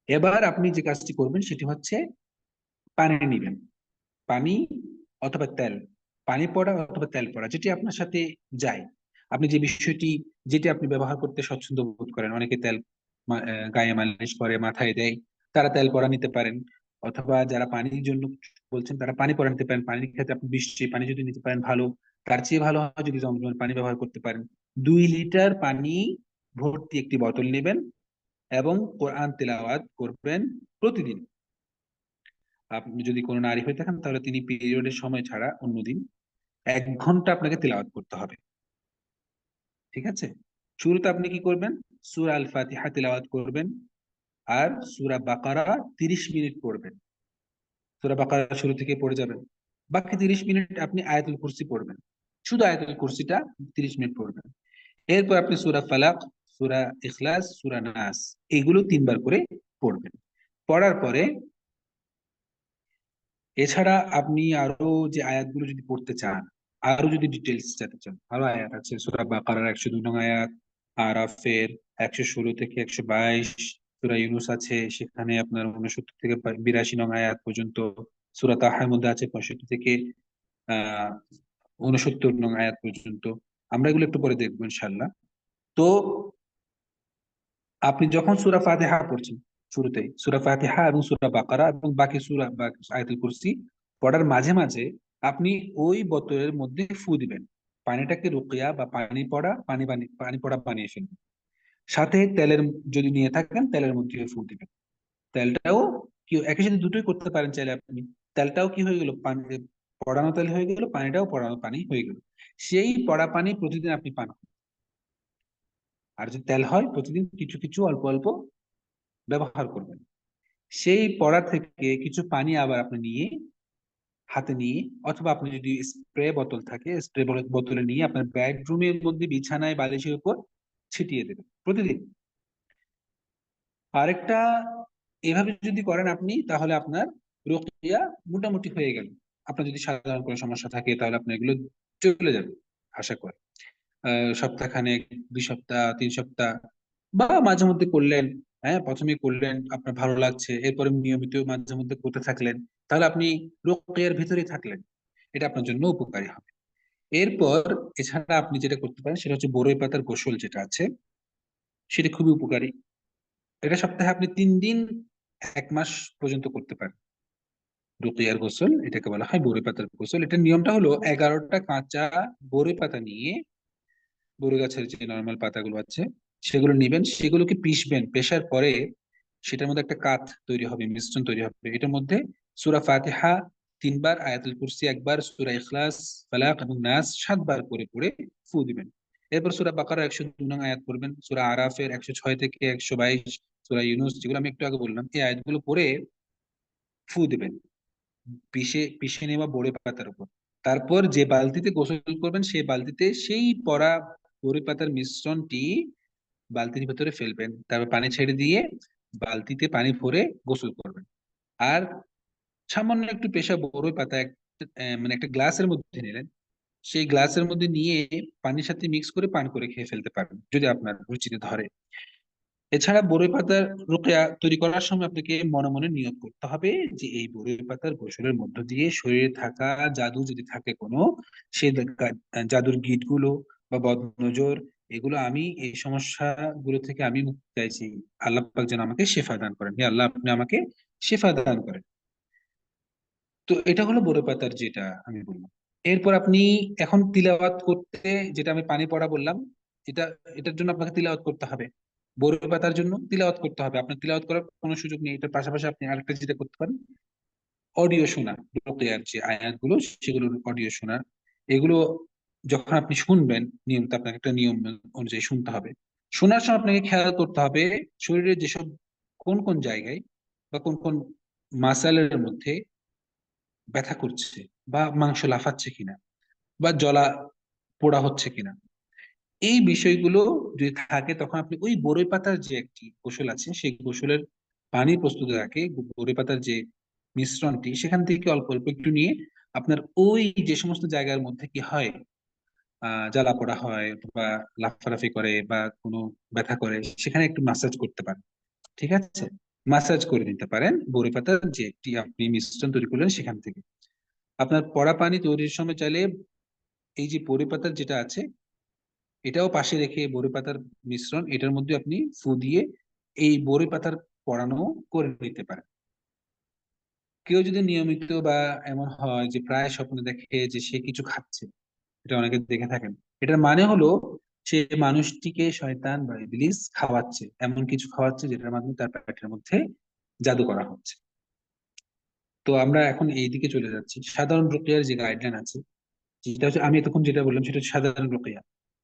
এবার আপনি যে কাজটি করবেন সেটি হচ্ছে পানি নিবেন। পানি অথবা তেল, পানি পড়া অথবা তেল পড়া, যেটি আপনার সাথে যায়। আপনি যে বিষয়টি, যেটি আপনি ব্যবহার করতে স্বচ্ছন্দ বোধ করেন, অনেকে তেল গায়ে মালিশ করে, মাথায় দেয়, তারা তেল পড়া নিতে পারেন। অথবা যারা পানির জন্য বলছেন তারা পানি পড়া নিতে পারেন। পানির ক্ষেত্রে আপনি বৃষ্টি পানি যদি নিতে পারেন ভালো, তার চেয়ে ভালো হয় যদি জমজমের পানি ব্যবহার করতে পারেন। 2 লিটার পানি ভর্তি একটি বোতল নেবেন এবং কোরআন তেলাওয়াত করবেন প্রতিদিন। আপনি যদি কোনো নারী হয়ে থাকেন তাহলে তিনি পিরিয়ডের সময় ছাড়া অন্যদিন 1 ঘন্টা আপনাকে তিলাওয়াত করতে হবে। ঠিক আছে? শুরুতে আপনি কি করবেন? সূরা আল ফাতিহা তিলাওয়াত করবেন, আর সূরা বাকারা 30 মিনিট পড়বেন। সূরা বাকারা শুরু থেকে পড়ে যাবেন। বাকি 30 মিনিট আপনি আয়াতুল কুরসি পড়বেন। শুধু আয়াতুল কুরসিটা 30 মিনিট পড়বেন। এরপর আপনি সূরা ফালাক, সূরা ইখলাস, সূরা নাস এগুলো 3 বার করে পড়বেন। পড়ার পরে এছাড়া আপনি আরো যে আয়াতগুলো যদি পড়তে চান, আরো যদি ডিটেলস জানতে চান, আরো আয়াত আছে। সূরা বাকারার 102 নং আয়াত, আরাফের 116 থেকে 122, সূরা ইউনূস আছে সেখানে আপনার 69 থেকে 82 নং আয়াত পর্যন্ত, সূরা তাহার মধ্যে আছে 65 থেকে 69 নং আয়াত পর্যন্ত। আমরা এগুলো একটু পরে দেখবো ইনশাল্লাহ। তো আপনি যখন সূরা ফাতিহা পড়ছেন, শুরুতেই সূরা ফাতিহা এবং সূরা বাকারা এবং বাকি সূরা বা আয়াতুল কুরসি পড়ার মাঝে মাঝে আপনি ওই বোতলের মধ্যে ফু দিবেন। পানিটাকে রুকিয়া বা পানি পড়া বানিয়ে ফেলবেন। সাথে তেলের, যদি নিয়ে থাকেন তেলের মধ্যে ফু দিবেন। তেলটাও কি একই সাথে দুটোই করতে পারেন চাইলে আপনি। তেলটাও কি হয়ে গেল, পানি পড়ানো তেল হয়ে গেল, পানিটাও পড়ানো পানি হয়ে গেল। সেই পড়া পানি প্রতিদিন আপনি পান করুন। আর যদি তেল হয় প্রতিদিন কিছু কিছু অল্প অল্প ব্যবহার করবেন। সেই পড়া থেকে কিছু পানি আবার আপনি নিয়ে, হাতে নিয়ে, অথবা আপনি যদি স্প্রে বোতল থাকে স্প্রে বোতলে নিয়ে আপনার বেডরুমের মধ্যে বিছানায় বালিশের উপর ছিটিয়ে দেবেন প্রতিদিন। আরেকটা, এভাবে যদি করেন আপনি তাহলে আপনার রোগিয়া মোটামুটি হয়ে গেল। আপনার যদি সাধারণ কোনো সমস্যা থাকে তাহলে আপনার এগুলো চলে যাবে আশা করি। সপ্তাহখানেক, 2 সপ্তাহ, 3 সপ্তাহ, বা মাঝে মধ্যে করলেন। হ্যাঁ, প্রথমে করলেন আপনার ভালো লাগছে, এরপরে নিয়মিত মাঝে মধ্যে করতে থাকলেন, তাহলে আপনি রোগের ভিতরেই থাকলেন। এটা আপনার জন্য উপকারী হবে। এরপর এছাড়া আপনি যেটা করতে পারেন সেটা হচ্ছে বড়ই পাতার গোসল যেটা আছে, সেটা খুবই উপকারী। এটা সপ্তাহে আপনি 3 দিন 1 মাস পর্যন্ত করতে পারেন। রুকিয়ার গোসল এটাকে বলা হয় বড়ই পাতার গোসল। এটার নিয়মটা হলো 11টা কাঁচা বড়ই পাতা নিয়ে, বড়ই গাছের যে নর্মাল পাতাগুলো আছে সেগুলো নিবেন, সেগুলোকে পিষবেন। পেষার পরে সেটার মধ্যে একটা কাঠ তৈরি হবে, মিশ্রণ তৈরি হবে। এটার মধ্যে সূরা ফাতিহা 3 বার, আয়াতুল কুরসি 1 বার, সূরা ইখলাস, ফালাক এবং নাস 7 বার করে পড়ে ফু দিবেন। এরপর সূরা বাকারা 102 নং আয়াত পড়বেন, সূরা আরাফের 106 থেকে 122, সূরা ইউনূস যেগুলো আমি একটু আগে বললাম, এই আয়াতগুলো পড়ে ফু দিবেন পিষে পিষে নেওয়া বড়ি পাতার উপর। তারপর যে বালতিতে গোসল করবেন সেই বালতিতে সেই পড়া বড়ি পাতার মিশ্রণটি বালতির ভেতরে ফেলবেন। তারপর পানি ছেড়ে দিয়ে বালতিতে পানি ভরে গোসল করবেন। আর সামান্য একটু পেশা বড়ই পাতা মানে একটা গ্লাসের মধ্যে নিলেন, সেই গ্লাসের মধ্যে নিয়ে পানির সাথে মিক্স করে পান করে খেয়ে ফেলতে পারবেন যদি আপনার রুচিতে ধরে। এছাড়া বড়ই পাতার রুকিয়া তৈরি করার সময় আপনাকে মনে মনে নিয়ত করতে হবে যে এই বড়ই পাতার গোসলের মধ্য দিয়ে শরীরে থাকা জাদু যদি থাকে কোনো, সেই জাদুর গিট গুলো বা বদনজর, এগুলো আমি এই সমস্যা গুলো থেকে আমি মুক্তি চাইছি। আল্লাহ পাক যেন আমাকে শেফা দান করেন, হে আল্লাহ আপনি আমাকে শেফা দান করেন। তো এটা হলো বড়ই পাতার যেটা আমি বললাম। এরপর আপনি এখন তিলাওয়াত করতে, যেটা আমি পানি পড়া বললাম, এটা, এটার জন্য আপনাকে তিলাওয়াত করতে হবে। বড়ই পাতার জন্য তিলাওয়াত করতে হবে, আপনার তিলাওয়াত করার কোনো সুযোগ নেই। এটার পাশাপাশি আপনি আরেকটা যেটা করতে পারেন, অডিও শোনা, রোকেয়ার যে আয়াতগুলো সেগুলোর অডিও শোনা। এগুলো যখন আপনি শুনবেন, নিয়মিত আপনাকে একটা নিয়ম অনুযায়ী শুনতে হবে। শোনার সময় আপনাকে খেয়াল করতে হবে শরীরের যেসব, কোন কোন জায়গায় বা কোন কোন মাসালের মধ্যে ব্যথা করছে, বা মাংস লাফাচ্ছে কিনা, বা জলা পোড়া হচ্ছে কিনা। এই বিষয়গুলো যদি থাকে তখন আপনি ওই বড়ই পাতার যে একটি গোসল আছে সেই গোসলের পানি প্রস্তুত রাখে, বড়ই পাতার যে মিশ্রণটি সেখান থেকে অল্প অল্প একটু নিয়ে আপনার ওই যে সমস্ত জায়গার মধ্যে কি হয়, জ্বালা পোড়া হয় অথবা লাফালাফি করে বা কোনো ব্যথা করে, সেখানে একটু মাসাজ করতে পারেন। ঠিক আছে, মাসাজ করে নিতে পারেন বড়ি পাতার যেটি আপনি মিশ্রণ তৈরি করলেন সেখান থেকে। আপনার পড়া পানি তৈরির সময় চাইলে এই যে বড়ি পাতার যেটা আছে এটাও পাশে রেখে বড়ি পাতার মিশ্রণ এটার মধ্যে আপনি ফু দিয়ে এই বড়ি পাতার পড়ানো করে নিতে পারেন। কেউ যদি নিয়মিত বা এমন হয় যে প্রায় স্বপ্নে দেখে যে সে কিছু খাচ্ছে, এটা অনেকে দেখে থাকেন, এটার মানে হলো সে মানুষটিকে শয়তান বা ইবলিস খাওয়াচ্ছে, এমন কিছু খাওয়াচ্ছে যেটার মাধ্যমে তার পেটের মধ্যে জাদু করা হচ্ছে। তো আমরা এখন এই দিকে চলে যাচ্ছি, সাধারণ রুকিয়ার যে গাইডলাইন আছে, যেটা হচ্ছে আমি এতক্ষণ যেটা বললাম সেটা হচ্ছে সাধারণ রুকিয়া।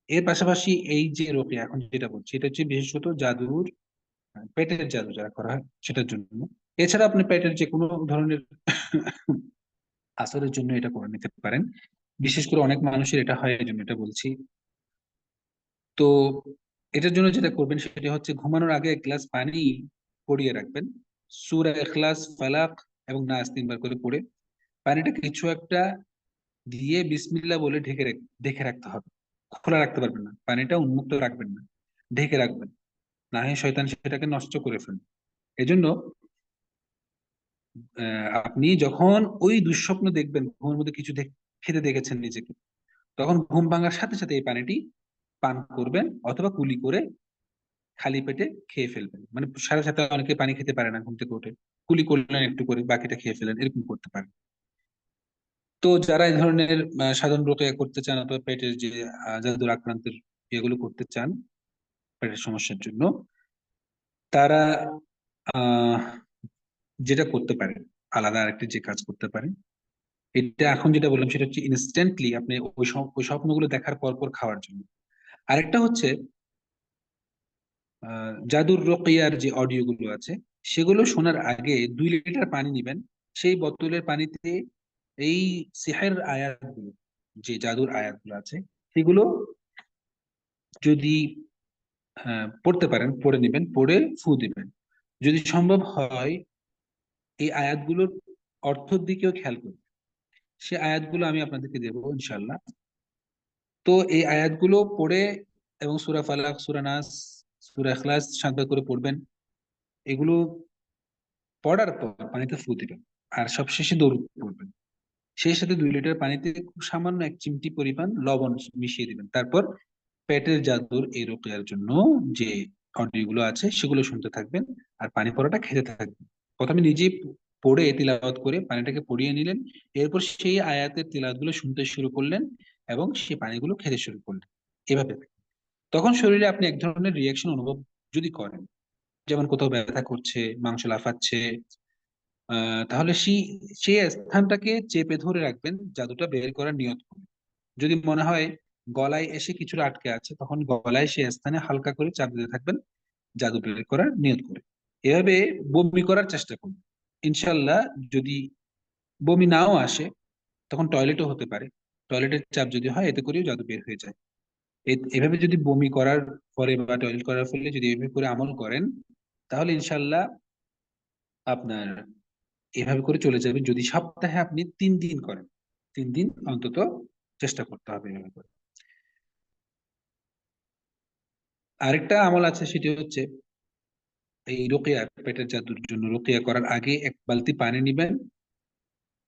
এর পাশাপাশি এই যে রুকিয়া এখন যেটা বলছি এটা হচ্ছে বিশেষত জাদুর, পেটের জাদু যারা করা হয় সেটার জন্য। এছাড়া আপনি পেটের যে কোনো ধরনের আসরের জন্য এটা করে নিতে পারেন। বিশেষ করে অনেক মানুষের এটা হয়, এই জন্য এটা বলছি। তো এটার জন্য যেটা করবেন সেটা হচ্ছে ঘুমানোর আগে এক গ্লাস পানি পরিয়ে রাখবেন, সূরা ইখলাস, ফালাক এবং নাস 3 বার করে পড়ে পানিটা কিছু একটা দিয়ে বিসমিল্লাহ বলে ঢেকে রাখতে হবে। খোলা রাখতে পারবেন না, পানিটা উন্মুক্ত রাখবেন না, ঢেকে রাখবেন, না হয় শয়তান সেটাকে নষ্ট করে ফেলবে। এজন্য আপনি যখন ওই দুঃস্বপ্ন দেখবেন, ঘুমের মধ্যে কিছু খেতে দেখেছেন নিজেকে, তখন ঘুম ভাঙার সাথে সাথে এই পানিটি পান করবেন অথবা কুলি করে খালি পেটে খেয়ে ফেলবেন। মানে সাথে সাথে অনেকে পানি খেতে পারে না, ঘুম থেকে উঠে কুলি করলেন একটু করে, বাকিটা খেয়ে ফেলেন, এরকম করতে পারেন। তো যারা এই ধরনের সাধারণ রোকেয়া করতে চান অথবা পেটের যে জাদুর আক্রান্তের এগুলো করতে চান পেটের সমস্যার জন্য, তারা আহ যেটা করতে পারেন, আলাদা আরেকটি যে কাজ করতে পারেন, এটা এখন যেটা বললাম সেটা হচ্ছে ইনস্ট্যান্টলি আপনি ওই স্বপ্নগুলো দেখার পর পর খাওয়ার জন্য। আরেকটা হচ্ছে জাদুর রোকেয়ার যে অডিও গুলো আছে সেগুলো শোনার আগে 2 লিটার পানি নিবেন, সেই বোতলের পানিতে এই সিহের আয়াতগুলো, যে জাদুর আয়াতগুলো আছে সেগুলো যদি পড়তে পারেন পড়ে নেবেন, পড়ে ফু দিবেন। যদি সম্ভব হয় এই আয়াতগুলোর অর্থের দিকেও খেয়াল করবেন, সে আয়াতগুলো আমি আপনাদেরকে দেবো ইনশাল্লাহ। তো এই আয়াতগুলো পড়ে এবং সূরা ফালাক, সূরা নাস, সূরা ইখলাস 7 বার করে পড়বেন। এগুলো পড়ার পর পানিতে ফু দিবেন, আর সবশেষে দরুদ পড়বেন। সেই সাথে 2 লিটার পানিতে খুব সামান্য 1 চিমটি পরিমাণ লবণ মিশিয়ে দিবেন। তারপর পেটের জাদুর এই রোকেয়ার জন্য যে অডিও গুলো আছে সেগুলো শুনতে থাকবেন, আর পানি পড়াটা খেতে থাকবেন। প্রথমে নিজেই পড়ে তিলাওয়াত করে পানিটাকে পড়িয়ে নিলেন, এরপর সেই আয়াতের তিলাওয়াত গুলো শুনতে শুরু করলেন এবং সেই পানিগুলো খেতে শুরু করলেন। এভাবে তখন শরীরে আপনি এক ধরনের রিয়াকশন অনুভব যদি করেন, যেমন কোথাও ব্যথা করছে, মাংস লাফাচ্ছে, তাহলে সেই স্থানটাকে চেপে ধরে রাখবেন, জাদুটা বের করার নিয়ত করে। যদি মনে হয় গলায় এসে কিছু আটকে আছে, তখন গলায় সেই স্থানে হালকা করে চাপ দিতে থাকবেন, জাদু বের করার নিয়ত করে। এভাবে বমি করার চেষ্টা করুন। ইনশাল্লাহ, যদি বমি নাও আসে তখন টয়লেটও হতে পারে, টয়লেটের চাপ যদি হয় এতে করেও জাদু বের হয়ে যায়। এভাবে যদি বমি করার পরে বা টয়লেট করার ফলে যদি এভাবে করে আমল করেন, তাহলে ইনশাল্লাহ আপনার এভাবে করে চলে যাবে। যদি সপ্তাহে আপনি 3 দিন করেন, 3 দিন অন্তত চেষ্টা করতে হবে এভাবে করে। আরেকটা আমল আছে, সেটি হচ্ছে এই রোকেয়া, পেটের জাদুর জন্য রোকেয়া করার আগে 1 বালতি পানি নিবেন,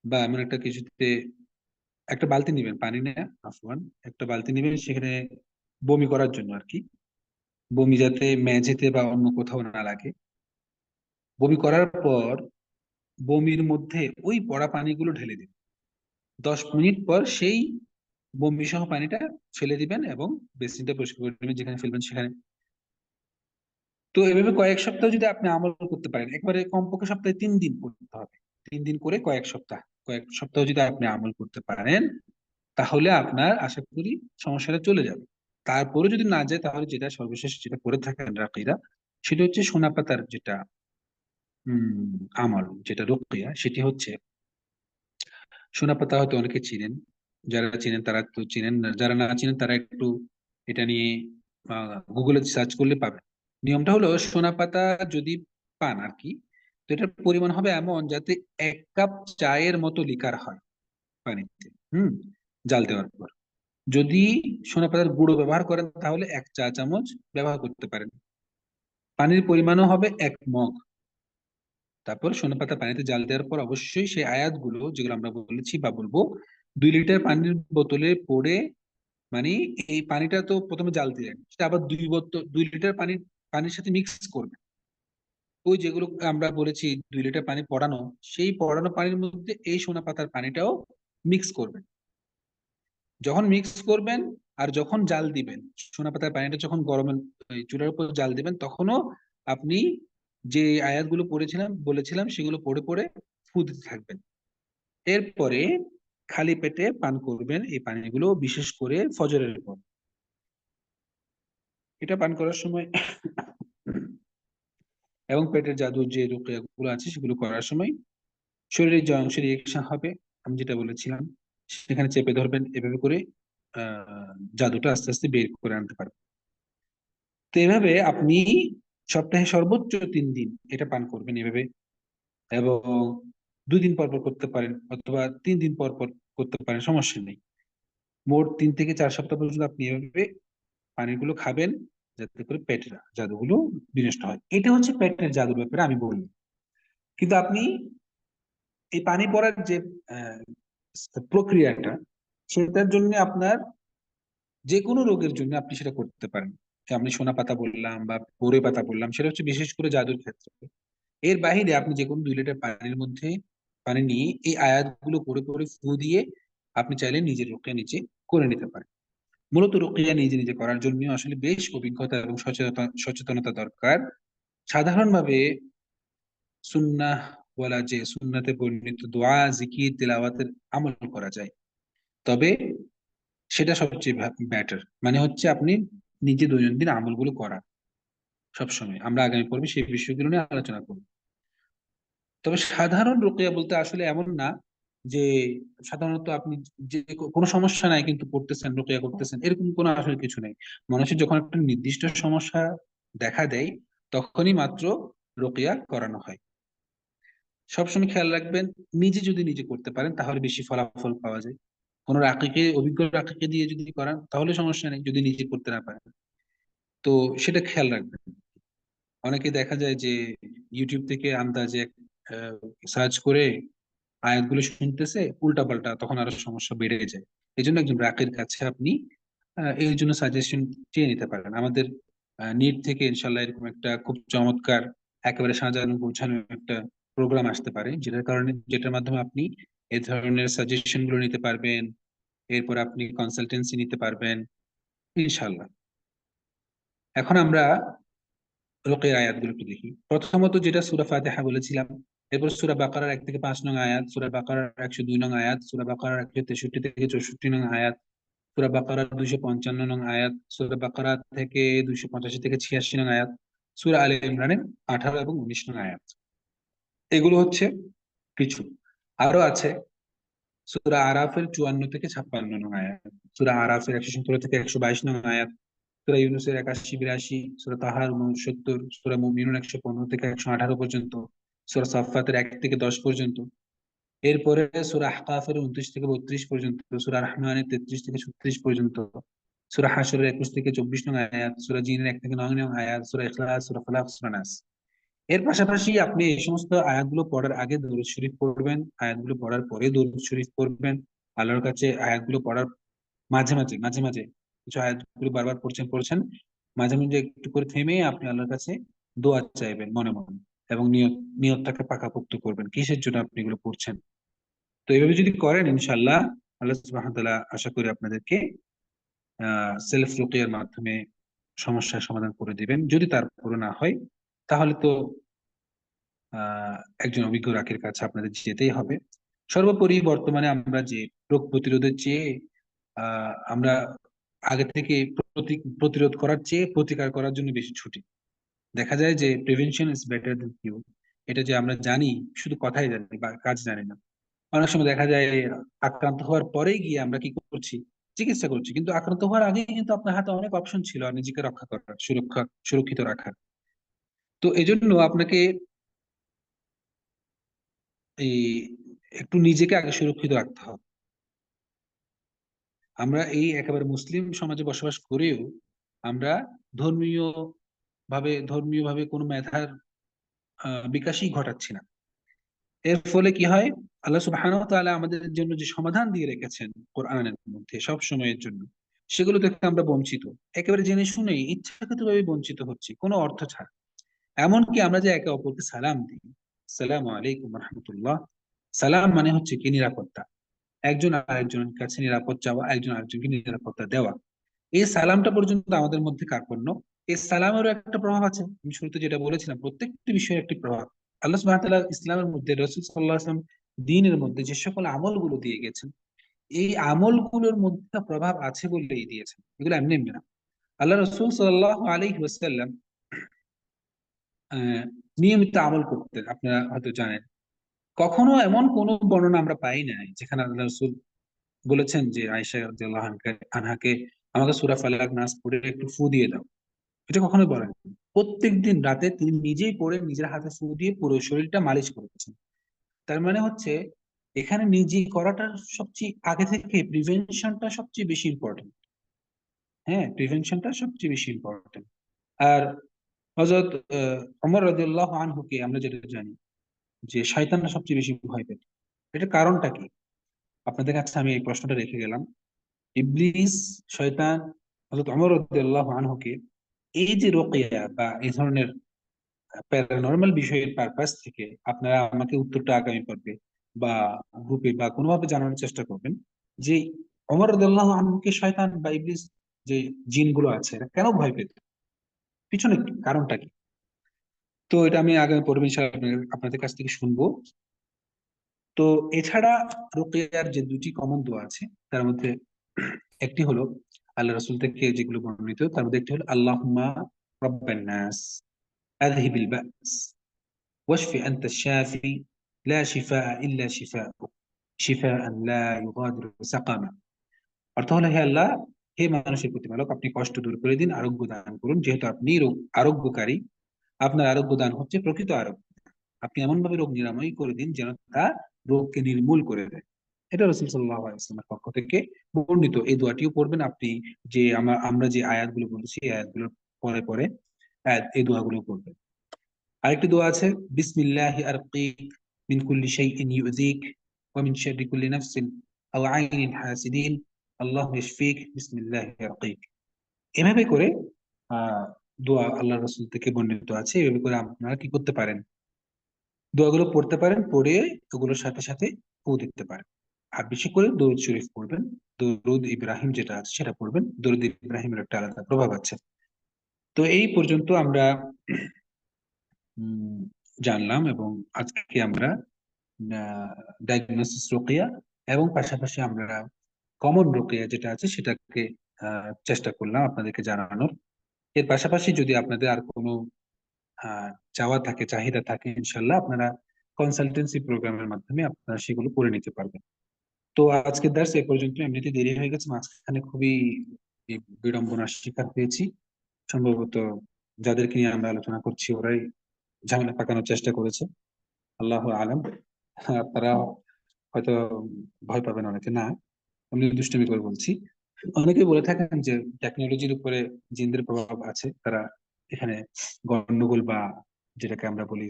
বা এমন একটা কিছুতে একটা বালতি নিবেন, পানি নেয়া আফওয়ান, একটা বালতি নিবেন, সেখানে বমি করার জন্য আর কি, বমি যাতে মেঝেতে বা অন্য কোথাও না লাগে। বমি করার পর বমির মধ্যে ওই পড়া পানিগুলো ঢেলে দিন। 10 মিনিট পর সেই বমি সহ পানিটা ফেলে দিবেন এবং বেসিনটা পরিষ্কার করে নেবেন যেখানে ফেলবেন সেখানে। তো এভাবে কয়েক সপ্তাহ যদি আপনি আমল করতে পারেন, একবারে কমপক্ষে সপ্তাহে 3 দিন করতে হবে, 3 দিন করে কয়েক সপ্তাহ যদি আপনি আমল করতে পারেন, তাহলে আপনার আশা করি সমস্যাটা চলে যাবে। তারপরে যদি না যায়, তাহলে যেটা সর্বশেষ যেটা করে থাকেন রাকিরা, সেটা হচ্ছে সোনা পাতার যেটা আমল, যেটা রুকিয়া, সেটি হচ্ছে সোনা পাতা হয়তো অনেকে চিনেন, যারা চিনেন তারা তো চিনেন, যারা না চিনেন তারা একটু এটা নিয়ে গুগলে সার্চ করলে পাবেন। নিয়মটা হলো সোনা পাতা যদি পান আর কি, তো এটার পরিমাণ হবে এমন যাতে 1 কাপ চায়ের মতো লিকার হয়। পানিতে। জাল দেওয়ার পর যদি সোনা পাতার গুঁড়ো ব্যবহার করেন তাহলে 1 চা চামচ ব্যবহার করতে পারেন। পানির পরিমাণও হবে 1 মগ। তারপর সোনা পাতা পানিতে জাল দেওয়ার পর অবশ্যই সেই আয়াতগুলো যেগুলো আমরা বলেছি বা বলবো 2 লিটার পানির বোতলে পড়ে, মানে এই পানিটা তো প্রথমে জাল দিলেন, সেটা আবার 2 লিটার পানির সাথে মিক্স করবেন। ওই যেগুলো আমরা বলেছি 2 লিটার পানি পড়ানো, সেই পড়ানো পানির মধ্যে এই সোনা পাতার পানিটাও মিক্স করবেন। যখন মিক্স করবেন আর যখন জাল দিবেন, সোনা পাতার পানিটা যখন গরমের চুলার উপর জাল দিবেন, তখনও আপনি যে আয়াতগুলো বলেছিলাম সেগুলো পড়ে পড়ে ফু দিতে থাকবেন। এরপরে খালি পেটে পান করবেন এই পানিগুলো, বিশেষ করে ফজরের পর। এটা পান করার সময় এবং পেটের জাদুর যে রুকিয়াগুলো আছে সেগুলো করার সময় শরীরের যে অংশ রিয়েকশন হবে, আমি যেটা বলেছিলাম, সেখানে চেপে ধরবেন, এভাবে করে জাদুটা আস্তে আস্তে বের করে আনতে পারবেন। তো এভাবে আপনি সপ্তাহে সর্বোচ্চ 3 দিন এটা পান করবেন এভাবে, এবং 2 দিন পর পর করতে পারেন অথবা 3 দিন পর পর করতে পারেন, সমস্যা নেই। মোট 3 থেকে 4 সপ্তাহ পর্যন্ত আপনি এভাবে পানিগুলো খাবেন, যাতে করে পেটের জাদুগুলো বিনষ্ট হয়। এটা হচ্ছে পেটের জাদুর ব্যাপারে আমি বলি। কিন্তু আপনি এই পানি পড়ার যে আহ, প্রক্রিয়াটা, সেটার জন্য আপনার যে কোনো রোগের জন্য আপনি সেটা করতে পারেন। আমি সোনা পাতা বললাম বা বড়ে পাতা বললাম, সেটা হচ্ছে বিশেষ করে জাদুর ক্ষেত্রে। এর বাইরে আপনি যে কোনো 2 লিটার পানির মধ্যে পানি নিয়ে এই আয়াতগুলো পড়ে পড়ে ফু দিয়ে আপনি চাইলে নিজের রুকিয়া নিজে করে নিতে পারেন। মূলত রুকিয়া নিজে নিজে করার জন্য আসলে বেশ অভিজ্ঞতা এবং সচেতনতা দরকার। সাধারণভাবে সুন্নাহ বলা, যে সুন্নাতে বর্ণিত দোয়া, জিকির, তেলাওয়াতের আমল করা যায়, তবে সেটা সবচেয়ে ব্যাটার। মানে হচ্ছে আপনি নিজে দৈনন্দিন আমলগুলো করা সবসময়। আমরা আগামী পর্বে সেই বিষয়গুলো নিয়ে আলোচনা করব। তবে সাধারণ রুকিয়া বলতে আসলে এমন না যে সাধারণত আপনি যে কোনো সমস্যা নাই কিন্তু পড়তেছেন, রুকিয়া করতেছেন, এরকম কোনো আসলে কিছু নেই। মানুষের যখন একটা নির্দিষ্ট সমস্যা দেখা দেয়, তখনই মাত্র রুকিয়া করানো হয়। সবসময় খেয়াল রাখবেন, নিজে যদি নিজে করতে পারেন তাহলে বেশি ফলাফল পাওয়া যায়। কোনো অভিজ্ঞ রাকিকে দিয়ে যদি করান তাহলে সমস্যা নেই, যদি নিজে করতে না পারেন। তো সেটা খেয়াল রাখবেন। অনেকে দেখা যায় যে ইউটিউব থেকে আন্দাজে সার্চ করে আয়াতগুলো শুনতেছে উল্টা পাল্টা, তখন আরো সমস্যা বেড়ে যায়। এই জন্য একজন রাকির কাছে আপনি এই জন্য সাজেশন চেয়ে নিতে পারেন। আমাদের নিট থেকে ইনশাল্লাহ এরকম একটা খুব চমৎকার, একেবারে সাজানো গোছানো একটা প্রোগ্রাম আসতে পারে, যেটার মাধ্যমে আপনি এই ধরনের সাজেশন গুলো নিতে পারবেন। এরপর আপনি কনসালটেন্সি নিতে পারবেন ইনশাল্লাহ। এখন আমরা রুকিয়ার আয়াতগুলো একটু দেখি। প্রথমত যেটা সূরা ফাতিহা বলেছিলাম, এরপর সূরা বাকারার 1 থেকে 5 নং আয়াত, সূরা বাকারার 102 নং আয়াত, সূরা বাকারার 163 থেকে 64 নং আয়াত, সূরা বাকারার 255 নং আয়াত, সূরা বাকারা থেকে 285 থেকে 86 নং আয়াত, সূরা আলে ইমরানের 18 এবং 19 নং আয়াত। এগুলো হচ্ছে কিছু। আরো আছে সূরা আরাফের 54 থেকে 56 নং আয়াত, সূরা আরাফের 117 থেকে 122 নং আয়াত, সূরা ইউনূসের 81 82, সূরা তাহার 69, সূরা মুমিনুন 115 থেকে 118 পর্যন্ত, সূরা সাফফাতের 1 থেকে 10 পর্যন্ত। এরপরে সূরা আহকাফের 29 থেকে 32 পর্যন্ত, সূরা রহমানের 33 থেকে 36 পর্যন্ত, সূরা হাশরের 21 থেকে 24 নং আয়াত, সূরা জিনের 1 থেকে 9 নং আয়াত, সূরা ইখলাস, সূরা ফালাক, সূরা নাস। এর পাশাপাশি আপনি এই সমস্ত আয়াতগুলো পড়ার আগে দরুদ শরীফ পড়বেন, আয়াতগুলো পড়ার পরে দরুদ শরীফ পড়বেন। আল্লাহর কাছে আয়াতগুলো পড়ার মাঝে মাঝে কিছু আয়াতগুলো বারবার পড়ছেন, মাঝে মাঝে একটু করে থেমে আপনি আল্লাহর কাছে দোয়া চাইবেন মনে মনে, এবং নিয়তটাকে পাকাপোক্ত করবেন কিসের জন্য আপনি এগুলো পড়ছেন। তো এইভাবে যদি করেন ইনশাআল্লাহ, আল্লাহ সুবহানাহু ওয়া তাআলা আশা করি আপনাদেরকে সেলফ রুকিয়ার মাধ্যমে সমস্যার সমাধান করে দিবেন। যদি তারপরে না হয়, তাহলে তো আহ একজন অভিজ্ঞ রাকির কাছে আপনাদের যেতেই হবে। সর্বোপরি বর্তমানে আমরা যে রোগ প্রতিরোধের চেয়ে আমরা আগে থেকে প্রতিরোধ করার চেয়ে প্রতিকার করার জন্য বেশি ছুটি। দেখা যায় যে প্রিভেনশন ইজ বেটার দেন কিউর। এটা যে আমরা জানি, শুধু কথাই জানি বা কাজ জানি না। অনেক সময় দেখা যায় আক্রান্ত হওয়ার পরেই গিয়ে আমরা কি করছি, চিকিৎসা করছি, কিন্তু আক্রান্ত হওয়ার আগে কিন্তু আপনার হাতে অনেক অপশন ছিল নিজেকে রক্ষা করার, সুরক্ষিত রাখার। তো এই জন্য আপনাকে এই একটু নিজেকে আগে সুরক্ষিত রাখতে হবে। আমরা এই একেবারে মুসলিম সমাজে বসবাস করেও আমরা ধর্মীয় ভাবে কোনো মেধার বিকাশই ঘটাচ্ছি না। এর ফলে কি হয়, আল্লাহ সুবহানাহু ওয়া তাআলা আমাদের জন্য যে সমাধান দিয়ে রেখেছেন কোরআনের মধ্যে সব সময়ের জন্য, সেগুলো থেকে আমরা বঞ্চিত। একেবারে জেনে শুনেই ইচ্ছাকৃতভাবে বঞ্চিত হচ্ছি কোনো অর্থ ছাড়া। এমনকি আমরা যে একে অপরকে সালাম দিই, সালামু আলাইকুম রহমতুল্লাহ, সালাম মানে হচ্ছে কি নিরাপত্তা, একজন আরেকজনের কাছে নিরাপদ চাওয়া, একজন আরেকজনকে নিরাপত্তা দেওয়া। এই সালামটা পর্যন্ত আমাদের মধ্যে কার্পণ্য। এই সালামেরও একটা প্রভাব আছে, আমি শুরুতে যেটা বলেছিলাম, প্রত্যেকটি বিষয়ের একটি প্রভাব। আল্লাহ সুবহানাহু ওয়া তাআলা ইসলামের মধ্যে, রাসূল সাল্লাল্লাহু আলাইহি ওয়াসাল্লাম দ্বীনের মধ্যে যে সকল আমলগুলো দিয়ে গেছেন, এই আমলগুলোর মধ্যে একটা প্রভাব আছে বলেই দিয়েছেন, এগুলো এমনি এমনি না। আল্লাহ রাসূল সাল্লাল্লাহু আলাইহি ওয়াসাল্লাম আহ, নিয়মিত আমল করতেন, আপনারা হয়তো জানেন। কখনো এমন কোন বর্ণনা আমরা পাই নাই যেখানে আল্লাহ রাসূল বলেছেন যে আয়েশা রাদিয়াল্লাহু আনহাকে আমাকে সূরা ফালাক নাস পড়ে একটু ফু দিয়ে দাও, এটা কখনোই বলেন। প্রত্যেকদিন রাতে তিনি নিজেই পড়ে নিজের হাতে ফু দিয়ে পুরো শরীরটা মালিশ করেছেন। তার মানে হচ্ছে এখানে নিজে করাটা সবচেয়ে আগে থেকে প্রিভেনশনটা সবচেয়ে বেশি ইম্পর্টেন্ট। হ্যাঁ, প্রিভেনশনটা সবচেয়ে বেশি ইম্পর্টেন্ট। আর হযরত ওমর রাদিয়াল্লাহু আনহুকে আমরা যেটা জানি যে শয়তানরা সবচেয়ে বেশি ভয় পেত। এটার কারণটা কি? আপনাদের কাছে আমি এই প্রশ্নটা রেখে গেলাম। ইবলিস, শয়তান হযরত ওমর রাদিয়াল্লাহু আনহুকে এই যে রুকিয়া বা এই ধরনের প্যারানর্মাল বিষয়ের পারপাস থেকে, আপনারা আমাকে উত্তরটা আগামী পর্বে বা গ্রুপে বা কোনোভাবে জানানোর চেষ্টা করবেন যে ওমর রাদিয়াল্লাহু আনহুকে শয়তান বা ইবলিস, যে জিনগুলো আছে, এরা কেন ভয় পেত, পিছনে কারণটা কি? তো এটা আমি আগামী পর্বে ইনশাআল্লাহ আপনাদের কাছ থেকে শুনবো। তো এছাড়া রুকিয়ার যে দুটি কমন দোয়া আছে, তার মধ্যে একটি হলো আল্লাহ রাসূল থেকে যেগুলো বর্ণিত, তার মধ্যে একটি হলো আল্লাহুম্মা রাব্বান নাস আযহিবিল বা'স ওয়াশফি আনতা শাফি লা শিফাআ ইল্লা শিফাউক শিফাআন লা ইউগাদিরু সাকামা। অর্থ হলো, হে আল্লাহ, হে মানুষের প্রতিপালক, আপনি কষ্ট দূর করে দিন, আরোগ্য দান করুন, যেহেতু আপনি রোগ আরোগ্যকারী। আপনার আরোগ্য দান হচ্ছে প্রকৃত আরোগ্য। আপনি এমন ভাবে রোগ নিরাময় করে দিন যেন তা রোগকে নির্মূল করে দেয়। এটা রাসূল সাল্লাল্লাহু আলাইহি ওয়াসাল্লামের পক্ষ থেকে বর্ণিত। এই দোয়াটিও পড়বেন আপনি, যে আমরা যে আয়াতগুলো বলেছি এই আয়াতগুলোর পরে পরে এই দোয়াগুলো পড়বেন। আরেকটি দোয়া আছে, বিসমিল্লাহি আরকিক মিন কুল্লি শাইইন ইউযিক ওয়া মিন শাররি কুল্লি নাফসিন আও আইনিন হাসিদিন আল্লাহু ইয়াশফিক বিসমিল্লাহি আরকিক। এভাবে করে আহ দোয়া আল্লাহ রাসূল থেকে বর্ণিত আছে। এভাবে করে আপনারা কি করতে পারেন, দোয়াগুলো পড়তে পারেন, পড়ে ওগুলোর সাথে সাথে ফু দিতে পারেন। আর বেশি করে দরুদ শরীফ পড়বেন, দরুদ ইব্রাহিম যেটা আছে সেটা পড়বেন। দরুদ ইব্রাহিমের একটা আলাদা প্রভাব আছে। তো এই পর্যন্ত আমরা উম, জানলাম, এবং আজকে আমরা ডায়াগনোসিস রোকেয়া এবং পাশাপাশি আমরা কমন রোকেয়া যেটা আছে সেটাকে চেষ্টা করলাম আপনাদেরকে জানানোর। এর পাশাপাশি যদি আপনাদের আর কোনো আহ, চাওয়া থাকে, চাহিদা থাকে, ইনশাল্লাহ আপনারা কনসালটেন্সি প্রোগ্রামের মাধ্যমে আপনারা সেগুলো করে নিতে পারবেন। তো আজকের দার্স এ পর্যন্ত, এমনিতে দেরি হয়ে গেছে, মাঝখানে খুবই বিড়ম্বনার শিকার হয়েছি। সম্ভবত যাদেরকে নিয়ে আমরা আলোচনা করছি ওরাই ঝামেলা পাকানোর চেষ্টা করেছে, আল্লাহ আলম। আপনারা হয়তো ভয় পাবেন, অনেকে না, আমি দুষ্টুমি করে বলছি। অনেকে বলে থাকেন যে টেকনোলজির উপরে জিনদের প্রভাব আছে, তারা এখানে গন্ডগোল বা যেটাকে আমরা বলি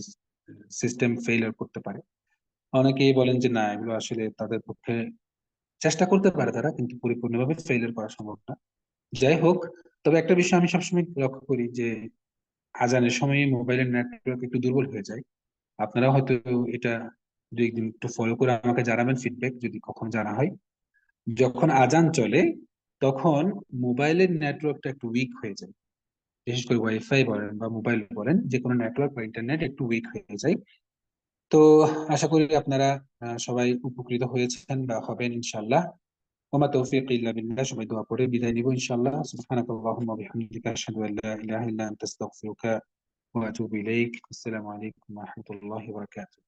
সিস্টেম ফেইলিওর করতে পারে। অনেকেই বলেন যে না, এগুলো আসলে তাদের পক্ষে চেষ্টা করতে পারে তারা, কিন্তু পরিপূর্ণভাবে ফেইলিওর করা সম্ভব না। যাই হোক, তবে একটা বিষয় আমি সবসময় লক্ষ্য করি যে আজানের সময় মোবাইলের নেটওয়ার্ক একটু দুর্বল হয়ে যায়। আপনারা হয়তো এটা দু একদিন একটু ফলো করে আমাকে জানাবেন, ফিডব্যাক যদি কখন জানা হয়। যখন আজান চলে তখন মোবাইলের নেটওয়ার্কটা একটু উইক হয়ে যায়, বিশেষ করে ওয়াইফাই বলেন বা মোবাইল বলেন, যে কোনো নেটওয়ার্ক বা ইন্টারনেট একটু উইক হয়ে যায়। তো আশা করি আপনারা সবাই উপকৃত হয়েছেন বা হবেন ইনশাল্লাহ। ওমা তৌফিক ইল্লা বিল্লাহ। সবাই দোয়া করে বিদায় নিব ইনশাল্লাহ। সুবহানাকাল্লাহুম্মা ওয়া বিহামদিকা আশহাদু আল্লা ইলাহা ইল্লা আনতা আস্তাগফিরুকা ওয়া আতুবু ইলাইক। আসসালামু আলাইকুম ওয়া রাহমাতুল্লাহি ওয়া বারাকাতুহু।